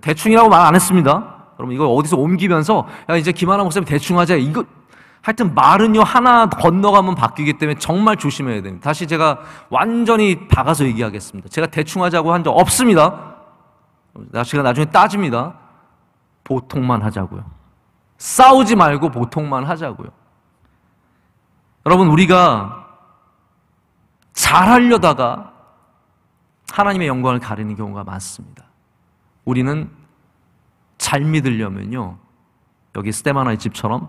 대충이라고 말 안 했습니다. 여러분, 이거 어디서 옮기면서 야, 이제 김하나 목사님 대충 하자, 이거 하여튼 말은요 하나 건너가면 바뀌기 때문에 정말 조심해야 됩니다. 다시 제가 완전히 박아서 얘기하겠습니다. 제가 대충 하자고 한 적 없습니다. 제가 나중에 따집니다. 보통만 하자고요. 싸우지 말고 보통만 하자고요. 여러분, 우리가 잘하려다가 하나님의 영광을 가리는 경우가 많습니다. 우리는 잘 믿으려면요, 여기 스데바나의 집처럼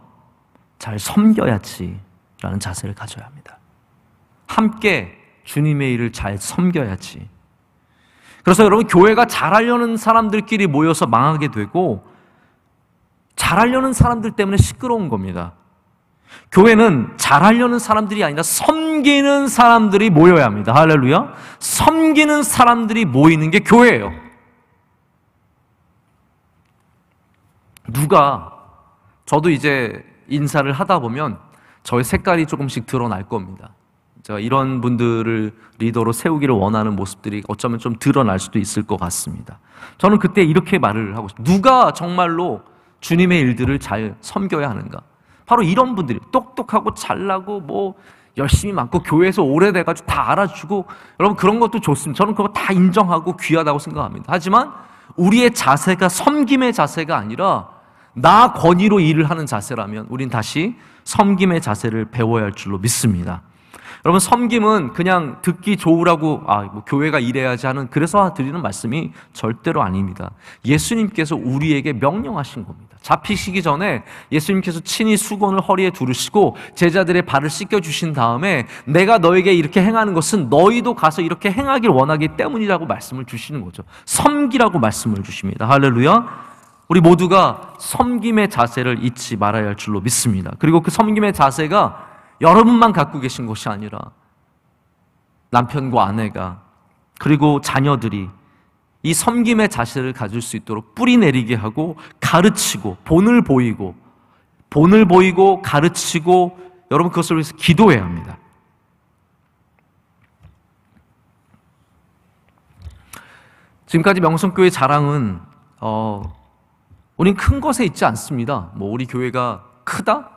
잘 섬겨야지 라는 자세를 가져야 합니다. 함께 주님의 일을 잘 섬겨야지. 그래서 여러분, 교회가 잘하려는 사람들끼리 모여서 망하게 되고, 잘하려는 사람들 때문에 시끄러운 겁니다. 교회는 잘하려는 사람들이 아니라 섬기는 사람들이 모여야 합니다. 할렐루야. 섬기는 사람들이 모이는 게 교회예요. 저도 이제 인사를 하다 보면 저의 색깔이 조금씩 드러날 겁니다. 제가 이런 분들을 리더로 세우기를 원하는 모습들이 어쩌면 좀 드러날 수도 있을 것 같습니다. 저는 그때 이렇게 말을 하고 싶어요. 누가 정말로 주님의 일들을 잘 섬겨야 하는가? 바로 이런 분들이, 똑똑하고 잘나고 뭐 열심히 많고 교회에서 오래돼가지고 다 알아주고, 여러분 그런 것도 좋습니다. 저는 그거 다 인정하고 귀하다고 생각합니다. 하지만 우리의 자세가 섬김의 자세가 아니라 나 권위로 일을 하는 자세라면 우린 다시 섬김의 자세를 배워야 할 줄로 믿습니다. 여러분, 섬김은 그냥 듣기 좋으라고 뭐 교회가 이래야지 하는 그래서 드리는 말씀이 절대로 아닙니다. 예수님께서 우리에게 명령하신 겁니다. 잡히시기 전에 예수님께서 친히 수건을 허리에 두르시고 제자들의 발을 씻겨주신 다음에 내가 너에게 이렇게 행하는 것은 너희도 가서 이렇게 행하길 원하기 때문이라고 말씀을 주시는 거죠. 섬기라고 말씀을 주십니다. 할렐루야. 우리 모두가 섬김의 자세를 잊지 말아야 할 줄로 믿습니다. 그리고 그 섬김의 자세가 여러분만 갖고 계신 것이 아니라 남편과 아내가 그리고 자녀들이 이 섬김의 자세를 가질 수 있도록 뿌리 내리게 하고 가르치고 본을 보이고 가르치고 여러분 그것을 위해서 기도해야 합니다. 지금까지 명성교회 자랑은 우린 큰 것에 있지 않습니다. 우리 교회가 크다?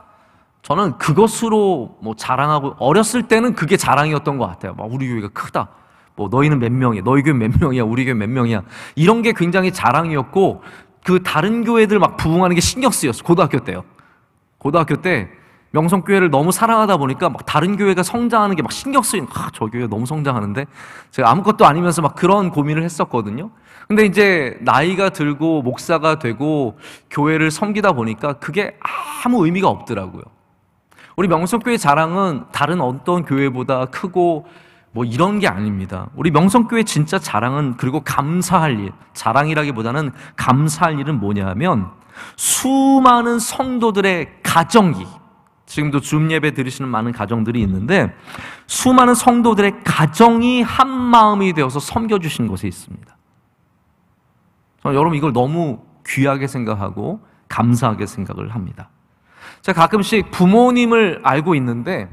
저는 그것으로 자랑하고, 어렸을 때는 그게 자랑이었던 것 같아요. 우리 교회가 크다. 너희는 몇 명이야? 너희 교회 몇 명이야? 우리 교회 몇 명이야? 이런 게 굉장히 자랑이었고, 그 다른 교회들 부흥하는 게 신경 쓰였어. 고등학교 때요. 고등학교 때 명성교회를 너무 사랑하다 보니까 다른 교회가 성장하는 게 신경 쓰이는, 저 교회 너무 성장하는데? 제가 아무것도 아니면서 그런 고민을 했었거든요. 근데 이제 나이가 들고 목사가 되고 교회를 섬기다 보니까 그게 아무 의미가 없더라고요. 우리 명성교회 자랑은 다른 어떤 교회보다 크고 이런 게 아닙니다. 우리 명성교회 진짜 자랑은, 그리고 감사할 일, 자랑이라기보다는 감사할 일은 뭐냐면 수많은 성도들의 가정이, 지금도 줌 예배 들으시는 많은 가정들이 있는데 수많은 성도들의 가정이 한 마음이 되어서 섬겨주신 곳에 있습니다. 저는 여러분 이걸 너무 귀하게 생각하고 감사하게 생각을 합니다. 제가 가끔씩 부모님을 알고 있는데,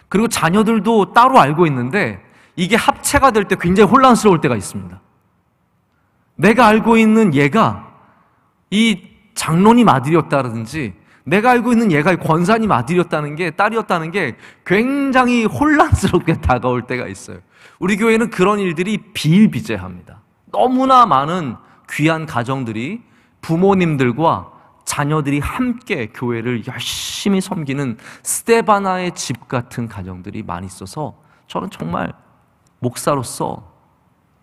그리고 자녀들도 따로 알고 있는데 이게 합체가 될 때 굉장히 혼란스러울 때가 있습니다. 내가 알고 있는 얘가 이 장로님 아들이었다든지 내가 알고 있는 얘가 권사님 아들이었다는 게, 딸이었다는 게 굉장히 혼란스럽게 다가올 때가 있어요. 우리 교회는 그런 일들이 비일비재합니다. 너무나 많은 귀한 가정들이, 부모님들과 자녀들이 함께 교회를 열심히 섬기는 스데바나의 집 같은 가정들이 많이 있어서 저는 정말 목사로서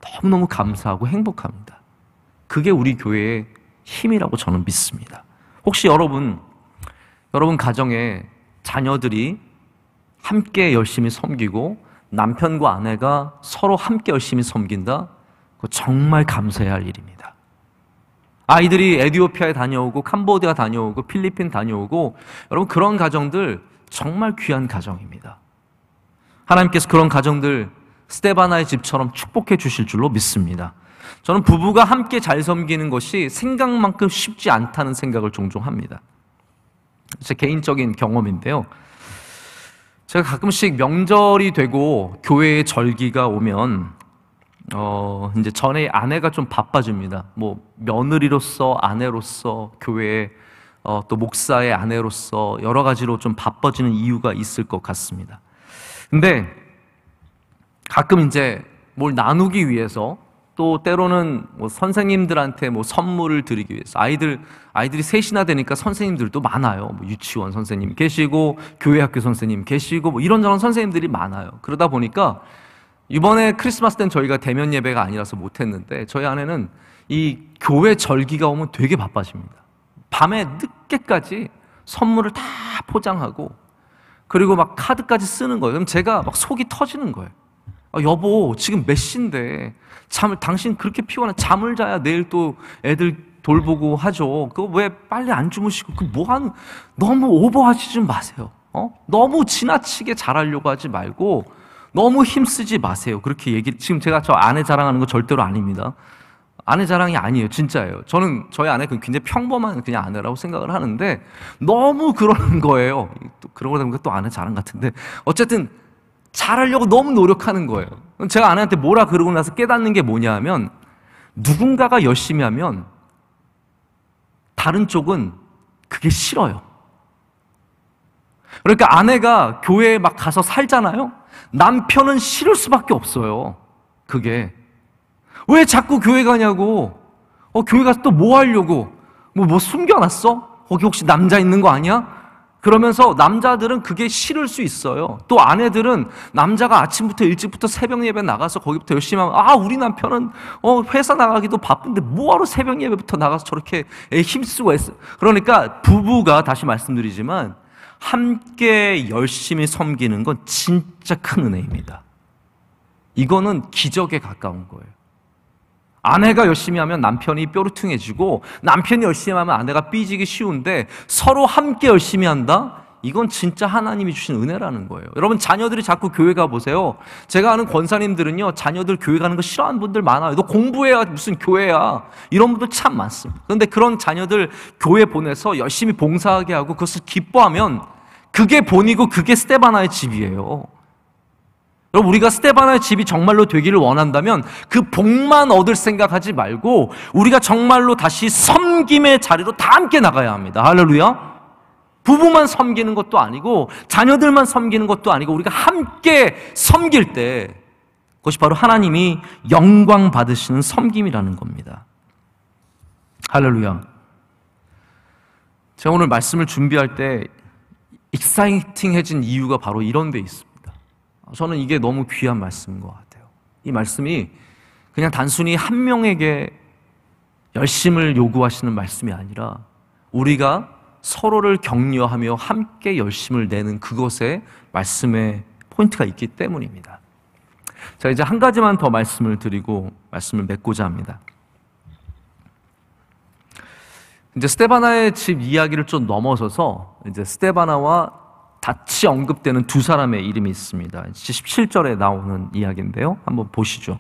너무너무 감사하고 행복합니다. 그게 우리 교회의 힘이라고 저는 믿습니다. 혹시 여러분 가정에 자녀들이 함께 열심히 섬기고 남편과 아내가 서로 함께 열심히 섬긴다? 그거 정말 감사해야 할 일입니다. 아이들이 에티오피아에 다녀오고 캄보디아 다녀오고 필리핀 다녀오고, 여러분 그런 가정들 정말 귀한 가정입니다. 하나님께서 그런 가정들 스데바나의 집처럼 축복해 주실 줄로 믿습니다. 저는 부부가 함께 잘 섬기는 것이 생각만큼 쉽지 않다는 생각을 종종 합니다. 제 개인적인 경험인데요. 제가 가끔씩 명절이 되고 교회에 절기가 오면 이제 전에 아내가 좀 바빠집니다. 며느리로서, 아내로서, 교회에 또 목사의 아내로서 여러 가지로 좀 바빠지는 이유가 있을 것 같습니다. 근데 가끔 이제 뭘 나누기 위해서, 또 때로는 선생님들한테 선물을 드리기 위해서, 아이들이 셋이나 되니까 선생님들도 많아요. 유치원 선생님 계시고 교회 학교 선생님 계시고 이런저런 선생님들이 많아요. 그러다 보니까 이번에 크리스마스 때는 저희가 대면 예배가 아니라서 못했는데, 저희 아내는 이 교회 절기가 오면 되게 바빠집니다. 밤에 늦게까지 선물을 다 포장하고, 그리고 카드까지 쓰는 거예요. 그럼 제가 속이 터지는 거예요. 여보, 지금 몇 시인데 당신 그렇게 피곤해, 잠을 자야 내일 또 애들 돌보고 하죠. 그거 왜 빨리 안 주무시고, 너무 오버하시지 마세요. 너무 지나치게 잘하려고 하지 말고 너무 힘쓰지 마세요. 그렇게 지금 제가 저 아내 자랑하는 거 절대로 아닙니다. 아내 자랑이 아니에요. 진짜예요. 저는 저희 아내가 굉장히 평범한 그냥 아내라고 생각을 하는데 너무 그러는 거예요. 또 그러고 보니까 또 아내 자랑 같은데, 어쨌든 잘하려고 너무 노력하는 거예요. 제가 아내한테 뭐라 그러고 나서 깨닫는 게 뭐냐 하면, 누군가가 열심히 하면 다른 쪽은 그게 싫어요. 그러니까 아내가 교회에 가서 살잖아요. 남편은 싫을 수밖에 없어요. 그게 왜 자꾸 교회 가냐고, 교회 가서 또 뭐 하려고, 뭐 숨겨놨어? 거기 혹시 남자 있는 거 아니야? 그러면서 남자들은 그게 싫을 수 있어요. 또 아내들은 남자가 아침부터 일찍부터 새벽 예배 나가서 거기부터 열심히 하면 우리 남편은 회사 나가기도 바쁜데 뭐하러 새벽 예배부터 나가서 저렇게 힘쓰고 했어. 그러니까 부부가, 다시 말씀드리지만, 함께 열심히 섬기는 건 진짜 큰 은혜입니다. 이거는 기적에 가까운 거예요. 아내가 열심히 하면 남편이 뾰루퉁해지고, 남편이 열심히 하면 아내가 삐지기 쉬운데, 서로 함께 열심히 한다? 이건 진짜 하나님이 주신 은혜라는 거예요. 여러분, 자녀들이 자꾸 교회 가보세요. 제가 아는 권사님들은요, 자녀들 교회 가는 거 싫어하는 분들 많아요. 너 공부해야 무슨 교회야. 이런 분들 참 많습니다. 그런데 그런 자녀들 교회 보내서 열심히 봉사하게 하고 그것을 기뻐하면 그게 본이고 그게 스테바나의 집이에요. 여러분, 우리가 스테바나의 집이 정말로 되기를 원한다면 그 복만 얻을 생각하지 말고 우리가 정말로 다시 섬김의 자리로 다 함께 나가야 합니다. 할렐루야. 부부만 섬기는 것도 아니고 자녀들만 섬기는 것도 아니고 우리가 함께 섬길 때 그것이 바로 하나님이 영광 받으시는 섬김이라는 겁니다. 할렐루야. 제가 오늘 말씀을 준비할 때 익사이팅해진 이유가 바로 이런 데 있습니다. 저는 이게 너무 귀한 말씀인 것 같아요. 이 말씀이 그냥 단순히 한 명에게 열심을 요구하시는 말씀이 아니라 우리가 서로를 격려하며 함께 열심을 내는 그것에 말씀의 포인트가 있기 때문입니다. 자, 이제 한 가지만 더 말씀을 드리고 말씀을 맺고자 합니다. 이제 스테바나의 집 이야기를 좀 넘어서서 이제 스테바나와 같이 언급되는 두 사람의 이름이 있습니다. 17절에 나오는 이야기인데요. 한번 보시죠.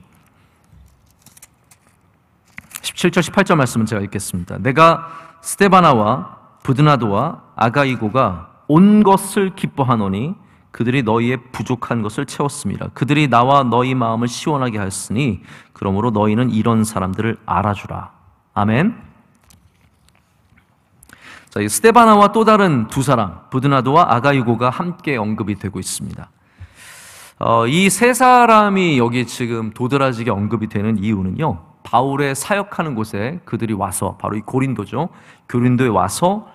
17절, 18절 말씀은 제가 읽겠습니다. 내가 스테바나와 브드나도와 아가이고가 온 것을 기뻐하노니 그들이 너희의 부족한 것을 채웠습니다. 그들이 나와 너희 마음을 시원하게 하였으니 그러므로 너희는 이런 사람들을 알아주라. 아멘. 자, 이 스테바나와 또 다른 두 사람, 브드나도와 아가이고가 함께 언급이 되고 있습니다. 이 세 사람이 여기 지금 도드라지게 언급이 되는 이유는요, 바울의 사역하는 곳에 그들이 와서, 바로 이 고린도죠. 고린도에 와서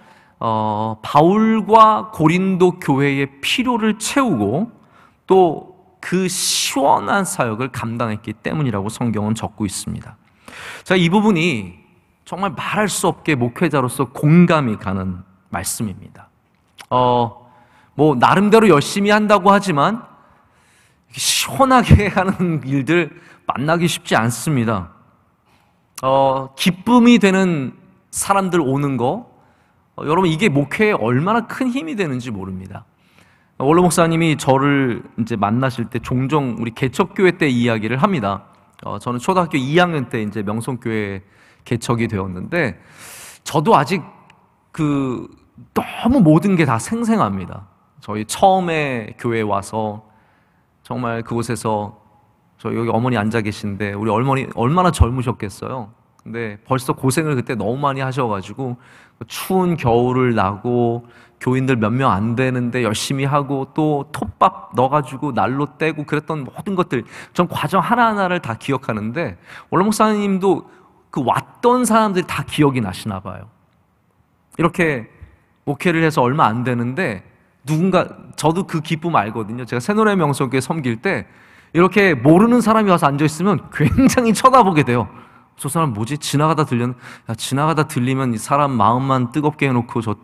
바울과 고린도 교회의 필요를 채우고 또 그 시원한 사역을 감당했기 때문이라고 성경은 적고 있습니다. 자, 이 부분이 정말 말할 수 없게 목회자로서 공감이 가는 말씀입니다. 뭐 나름대로 열심히 한다고 하지만 시원하게 하는 일들 만나기 쉽지 않습니다. 기쁨이 되는 사람들 오는 거, 여러분 이게 목회에 얼마나 큰 힘이 되는지 모릅니다. 원로 목사님이 저를 이제 만나실 때 종종 우리 개척교회 때 이야기를 합니다. 저는 초등학교 2학년 때 이제 명성교회 개척이 되었는데 저도 아직 너무 모든 게 다 생생합니다. 저희 처음에 교회에 와서 정말 그곳에서 여기 어머니 앉아 계신데 우리 어머니 얼마나 젊으셨겠어요. 근데 벌써 고생을 그때 너무 많이 하셔가지고 추운 겨울을 나고 교인들 몇 명 안 되는데 열심히 하고 또 톱밥 넣어가지고 난로 떼고 그랬던 모든 것들, 전 과정 하나하나를 다 기억하는데 원로 목사님도 그 왔던 사람들이 다 기억이 나시나 봐요. 이렇게 목회를 해서 얼마 안 되는데 저도 그 기쁨 알거든요. 제가 새노래 명성교회 섬길 때 이렇게 모르는 사람이 와서 앉아있으면 굉장히 쳐다보게 돼요. 저 사람 뭐지? 지나가다 들리면 이 사람 마음만 뜨겁게 해놓고 저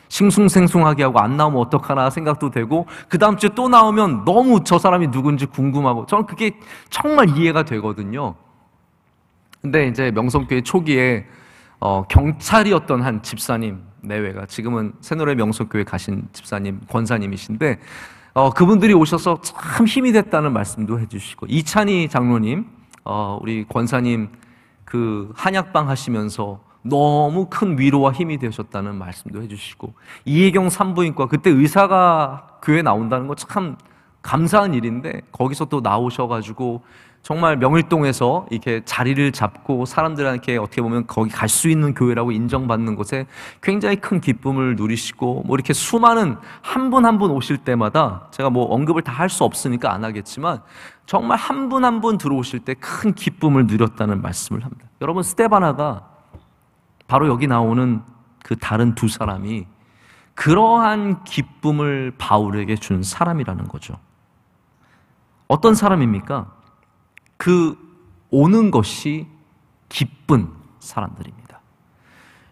싱숭생숭하게 하고 안 나오면 어떡하나 생각도 되고 그 다음 주에 또 나오면 너무 저 사람이 누군지 궁금하고 저는 그게 정말 이해가 되거든요. 근데 이제 명성교회 초기에 경찰이었던 한 집사님 내외가 지금은 새노래 명성교회 가신 집사님, 권사님이신데 그분들이 오셔서 참 힘이 됐다는 말씀도 해주시고 이찬희 장로님, 우리 권사님 그 한약방 하시면서 너무 큰 위로와 힘이 되셨다는 말씀도 해주시고 이혜경 산부인과 그때 의사가 교회에 나온다는 거 참 감사한 일인데 거기서 또 나오셔가지고 정말 명일동에서 이렇게 자리를 잡고 사람들한테 어떻게 보면 거기 갈 수 있는 교회라고 인정받는 곳에 굉장히 큰 기쁨을 누리시고 뭐 이렇게 수많은 한 분 한 분 오실 때마다 제가 뭐 언급을 다 할 수 없으니까 안 하겠지만 정말 한 분 한 분 들어오실 때 큰 기쁨을 누렸다는 말씀을 합니다. 여러분 스테바나가 바로 여기 나오는 그 다른 두 사람이 그러한 기쁨을 바울에게 준 사람이라는 거죠. 어떤 사람입니까? 그 오는 것이 기쁜 사람들입니다.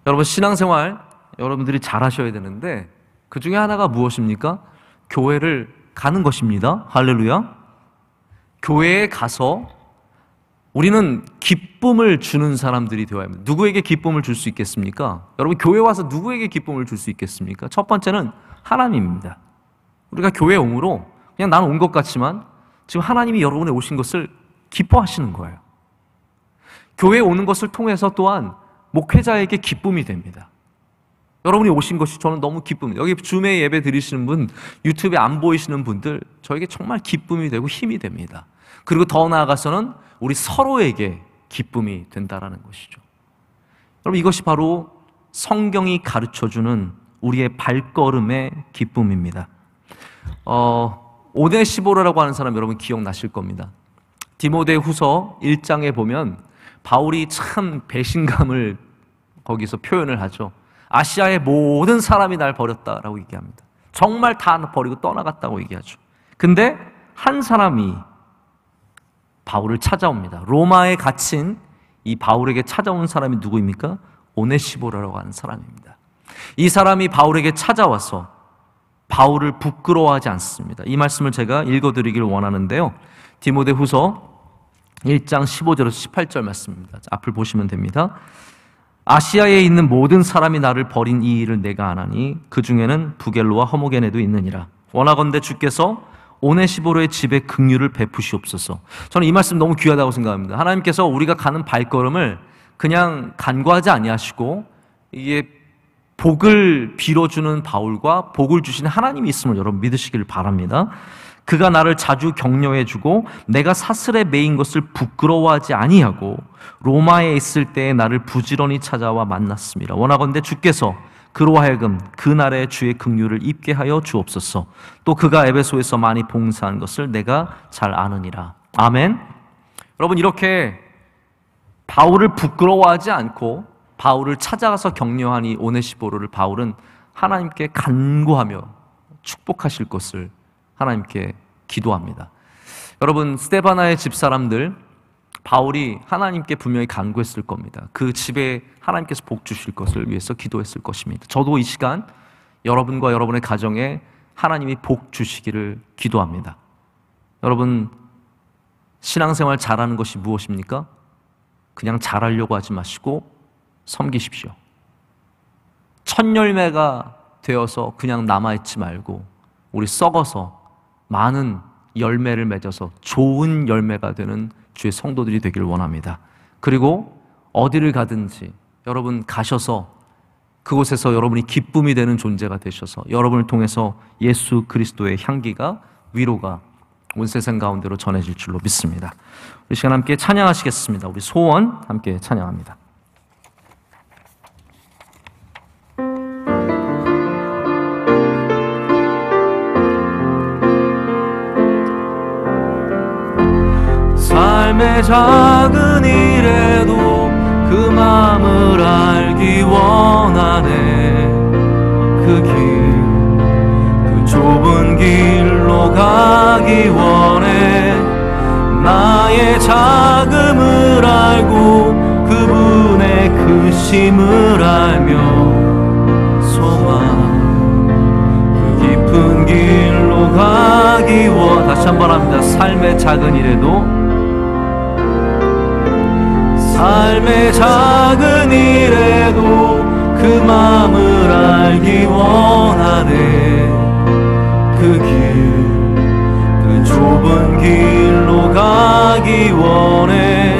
여러분, 신앙생활 여러분들이 잘 하셔야 되는데 그 중에 하나가 무엇입니까? 교회를 가는 것입니다. 할렐루야. 교회에 가서 우리는 기쁨을 주는 사람들이 되어야 합니다. 누구에게 기쁨을 줄 수 있겠습니까? 여러분, 교회 와서 누구에게 기쁨을 줄 수 있겠습니까? 첫 번째는 하나님입니다. 우리가 교회에 오므로 그냥 나는 온 것 같지만 지금 하나님이 여러분의 오신 것을 기뻐하시는 거예요. 교회에 오는 것을 통해서 또한 목회자에게 기쁨이 됩니다. 여러분이 오신 것이 저는 너무 기쁩니다. 여기 줌에 예배 드리시는 분, 유튜브에 안 보이시는 분들, 저에게 정말 기쁨이 되고 힘이 됩니다. 그리고 더 나아가서는 우리 서로에게 기쁨이 된다는 것이죠. 여러분, 이것이 바로 성경이 가르쳐주는 우리의 발걸음의 기쁨입니다. 오네시보르라고 하는 사람 여러분 기억나실 겁니다. 디모데후서 1장에 보면 바울이 참 배신감을 거기서 표현을 하죠. 아시아의 모든 사람이 날 버렸다라고 얘기합니다. 정말 다 버리고 떠나갔다고 얘기하죠. 근데 한 사람이 바울을 찾아옵니다. 로마에 갇힌 이 바울에게 찾아온 사람이 누구입니까? 오네시보르라고 하는 사람입니다. 이 사람이 바울에게 찾아와서 바울을 부끄러워하지 않습니다. 이 말씀을 제가 읽어드리길 원하는데요. 디모데후서 1장 15절에서 18절 말씀입니다. 앞을 보시면 됩니다. 아시아에 있는 모든 사람이 나를 버린 이 일을 내가 아나니 그 중에는 부겔로와 허모게네도 있느니라. 원하건대 주께서 오네시보르의 집에 긍휼을 베푸시옵소서. 저는 이 말씀 너무 귀하다고 생각합니다. 하나님께서 우리가 가는 발걸음을 그냥 간과하지 아니하시고 이게 복을 빌어주는 바울과 복을 주시는 하나님이 있음을 여러분 믿으시기를 바랍니다. 그가 나를 자주 격려해주고 내가 사슬에 매인 것을 부끄러워하지 아니하고 로마에 있을 때에 나를 부지런히 찾아와 만났습니다. 원하건대 주께서 그로 하여금 그날의 주의 긍휼을 입게 하여 주옵소서. 또 그가 에베소에서 많이 봉사한 것을 내가 잘 아느니라. 아멘. 여러분, 이렇게 바울을 부끄러워하지 않고 바울을 찾아가서 격려하니 오네시보르를 바울은 하나님께 간구하며 축복하실 것을 하나님께 기도합니다. 여러분, 스데바나의 집사람들, 바울이 하나님께 분명히 간구했을 겁니다. 그 집에 하나님께서 복 주실 것을 위해서 기도했을 것입니다. 저도 이 시간 여러분과 여러분의 가정에 하나님이 복 주시기를 기도합니다. 여러분, 신앙생활 잘하는 것이 무엇입니까? 그냥 잘하려고 하지 마시고 섬기십시오. 첫 열매가 되어서 그냥 남아있지 말고 우리 썩어서 많은 열매를 맺어서 좋은 열매가 되는 주의 성도들이 되기를 원합니다. 그리고 어디를 가든지 여러분 가셔서 그곳에서 여러분이 기쁨이 되는 존재가 되셔서 여러분을 통해서 예수 그리스도의 향기가, 위로가 온 세상 가운데로 전해질 줄로 믿습니다. 우리 시간 함께 찬양하시겠습니다. 우리 소원 함께 찬양합니다. 삶의 작은 일에도 그 마음을 알기 원하네. 그 좁은 길로 가기 원해. 나의 자금을 알고 그분의 크심을 알며 소망 그 깊은 길로 가기 원. 다시 한번 합니다. 삶의 작은 일에도, 삶의 작은 일에도 그 마음을 알기 원하네. 그 좁은 길로 가기 원해.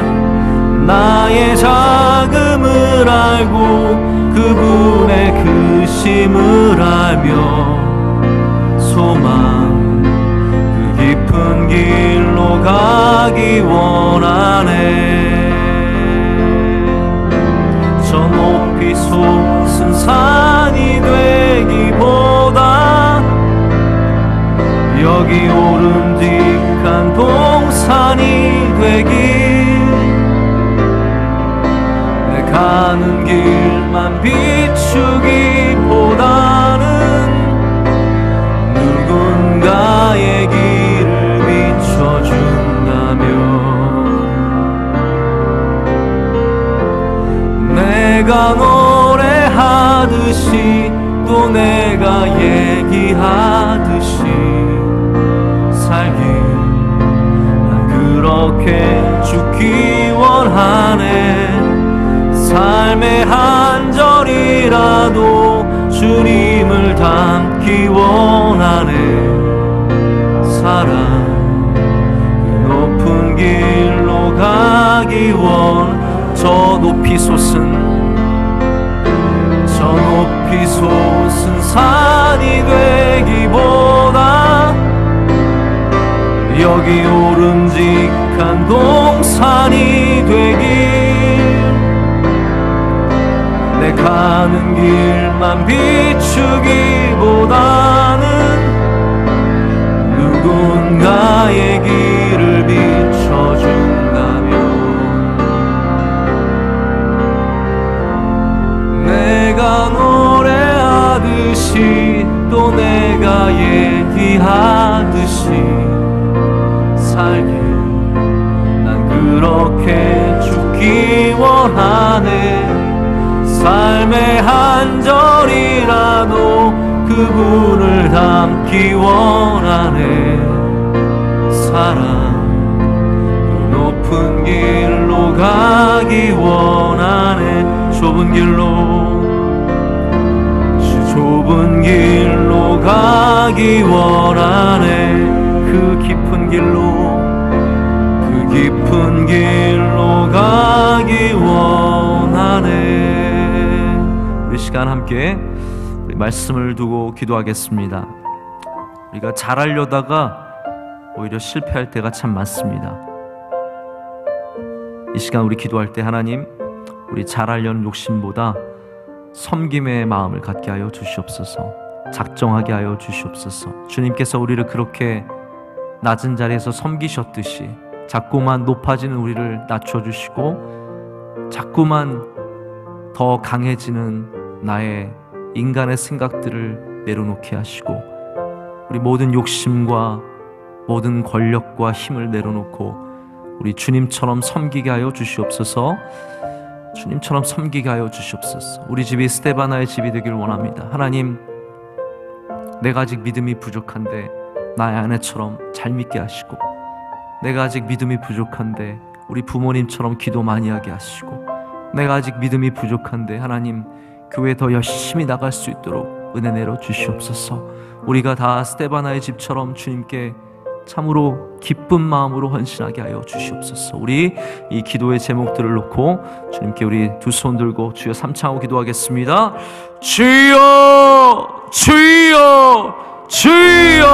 나의 자금을 알고 그분의 크심을 알며 소망 그 깊은 길로 가기 원하네. 저 높이 솟은 산이 되기보다 여기 오름직한 동산이 되길. 내 가는 길 길만 비추기보다는 누군가의 길을 비춰준다면 내가 노래하듯이 또 내가 얘기하듯이 살길 난 그렇게 죽기 원하네. 삶의 한 절이라도 주님을 닮기 원하네. 사랑 그 높은 길로 가기 저 높이 솟은 산이 되기보다 여기 오름직한 동산이 되길 내 가는 길만 비추기보다는 누군가의 길을 비춰준다면 내가 노래하듯이 또 내가 얘기하듯이 살길 난 그렇게 죽기 원하네. 삶의 한 절이라도 그분을 닮기 원하네. 사랑 그 높은 길로 가기 원하네. 좁은 길로 가기 원하네. 그 깊은 길로 가기 원하네. 우리 시간 함께 우리 말씀을 두고 기도하겠습니다. 우리가 잘하려다가 오히려 실패할 때가 참 많습니다. 이 시간 우리 기도할 때 하나님, 우리 잘하려는 욕심보다 섬김의 마음을 갖게 하여 주시옵소서. 작정하게 하여 주시옵소서. 주님께서 우리를 그렇게 낮은 자리에서 섬기셨듯이 자꾸만 높아지는 우리를 낮춰주시고 자꾸만 더 강해지는 나의 인간의 생각들을 내려놓게 하시고 우리 모든 욕심과 모든 권력과 힘을 내려놓고 우리 주님처럼 섬기게 하여 주시옵소서. 주님처럼 섬기게 하여 주시옵소서. 우리 집이 스데바나의 집이 되길 원합니다. 하나님, 내가 아직 믿음이 부족한데 나의 아내처럼 잘 믿게 하시고, 내가 아직 믿음이 부족한데 우리 부모님처럼 기도 많이 하게 하시고, 내가 아직 믿음이 부족한데 하나님 교회 더 열심히 나갈 수 있도록 은혜 내려 주시옵소서. 우리가 다 스데바나의 집처럼 주님께 참으로 기쁜 마음으로 헌신하게 하여 주시옵소서. 우리 이 기도의 제목들을 놓고 주님께 우리 두 손 들고 주여 삼창하고 기도하겠습니다. 주여 주여 주여.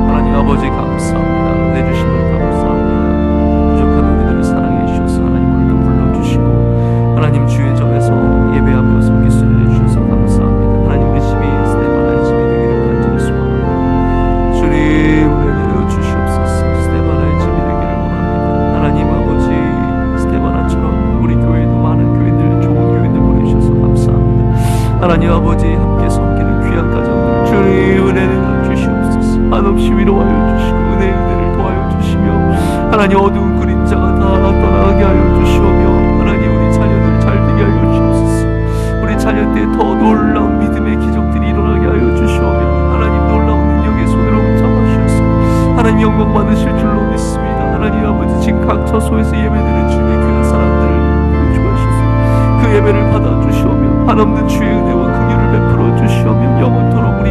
하나님 아버지 감사합니다. 은혜 주심을 감사합니다. 부족한 우리들을 사랑해 주셔서 하나님 오늘도 불러주시고 하나님 주의 전에서 예배하며 섬길 수 있는 주셔서 감사합니다. 하나님 우리 집이 스데바나의 집이 되기를 간절히 소망합니다. 주님 은혜 내려 주시옵소서. 스데바나의 집이 되기를 원합니다. 하나님 아버지, 스데바나처럼 우리 교회도 많은 교회들, 좋은 교회들 보내주셔서 감사합니다. 하나님 아버지, 함께 섬기는 귀한 가정들 주님 은혜 내려 주시옵소서. 한없이 위로하여 주시고 은혜를 도와여 주시며 하나님 어두운 그림자가 다 떠나가게 하여 주시오며 하나님 우리 자녀들 잘 되게 하여 주옵소서. 우리 자녀 때 더 놀라운 믿음의 기적들이 일어나게 하여 주시오며 하나님 놀라운 능력의 손으로 붙잡아주셔서 하나님 영광 받으실 줄로 믿습니다. 하나님 아버지, 지금 각 처소에서 예배드리는 주님의 귀한 사람들을 구주하셔서 그 예배를 받아주시오며 한없는 주의 은혜와 긍휼을 베풀어 주시오며 영원토록 우리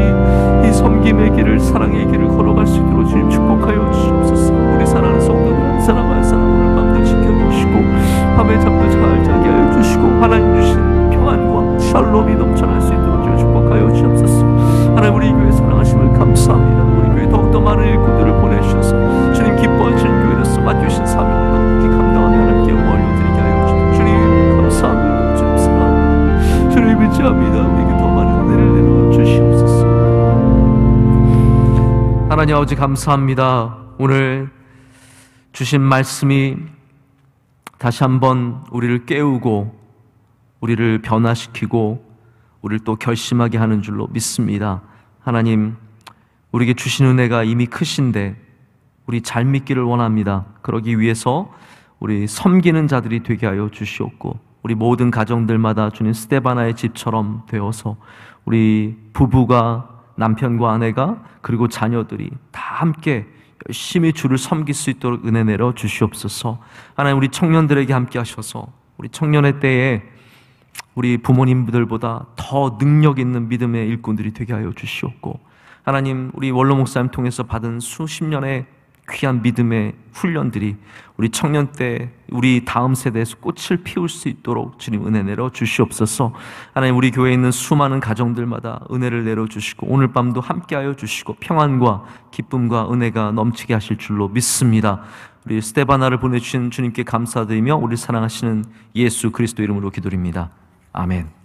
이 섬김의 길을, 사랑의 길을 걸어갈 수 있도록 주님 축복하여 주시옵소서. 우리 사랑하는 성도들 한 사람 한 사람을 밤도 지켜주시고 밤에 잠도 잘 자게 하여 주시고 하나님 주신 평안과 샬롬이 넘쳐날 수 있도록 주님 축복하여 주옵소서. 하나님 우리 교회 사랑하심을 감사합니다. 우리 교회 더욱더 많은 일꾼들을 보내주셔서 주님 기뻐하시는 교회로서 맡기신 사명을 높이 감당하는 하나님께 영광을 올려드리게 하여 주시옵소서. 주님 감사합니다. 주님 사랑합니다. 주님 의지합니다. 우리에게 더 많은 은혜를 내려 주시옵소서. 하나님 아버지 감사합니다. 오늘 주신 말씀이 다시 한번 우리를 깨우고 우리를 변화시키고 우리를 또 결심하게 하는 줄로 믿습니다. 하나님, 우리에게 주신 은혜가 이미 크신데 우리 잘 믿기를 원합니다. 그러기 위해서 우리 섬기는 자들이 되게 하여 주시옵고, 우리 모든 가정들마다 주님 스데바나의 집처럼 되어서 우리 부부가, 남편과 아내가, 그리고 자녀들이 다 함께 열심히 주를 섬길 수 있도록 은혜 내려 주시옵소서. 하나님, 우리 청년들에게 함께 하셔서 우리 청년의 때에 우리 부모님들보다 더 능력 있는 믿음의 일꾼들이 되게 하여 주시옵고, 하나님, 우리 원로 목사님 통해서 받은 수십 년의 귀한 믿음의 훈련들이 우리 청년 때 우리 다음 세대에서 꽃을 피울 수 있도록 주님 은혜 내려 주시옵소서. 하나님, 우리 교회에 있는 수많은 가정들마다 은혜를 내려 주시고 오늘 밤도 함께하여 주시고 평안과 기쁨과 은혜가 넘치게 하실 줄로 믿습니다. 우리 스데바나를 보내주신 주님께 감사드리며 우리 사랑하시는 예수 그리스도 이름으로 기도드립니다. 아멘.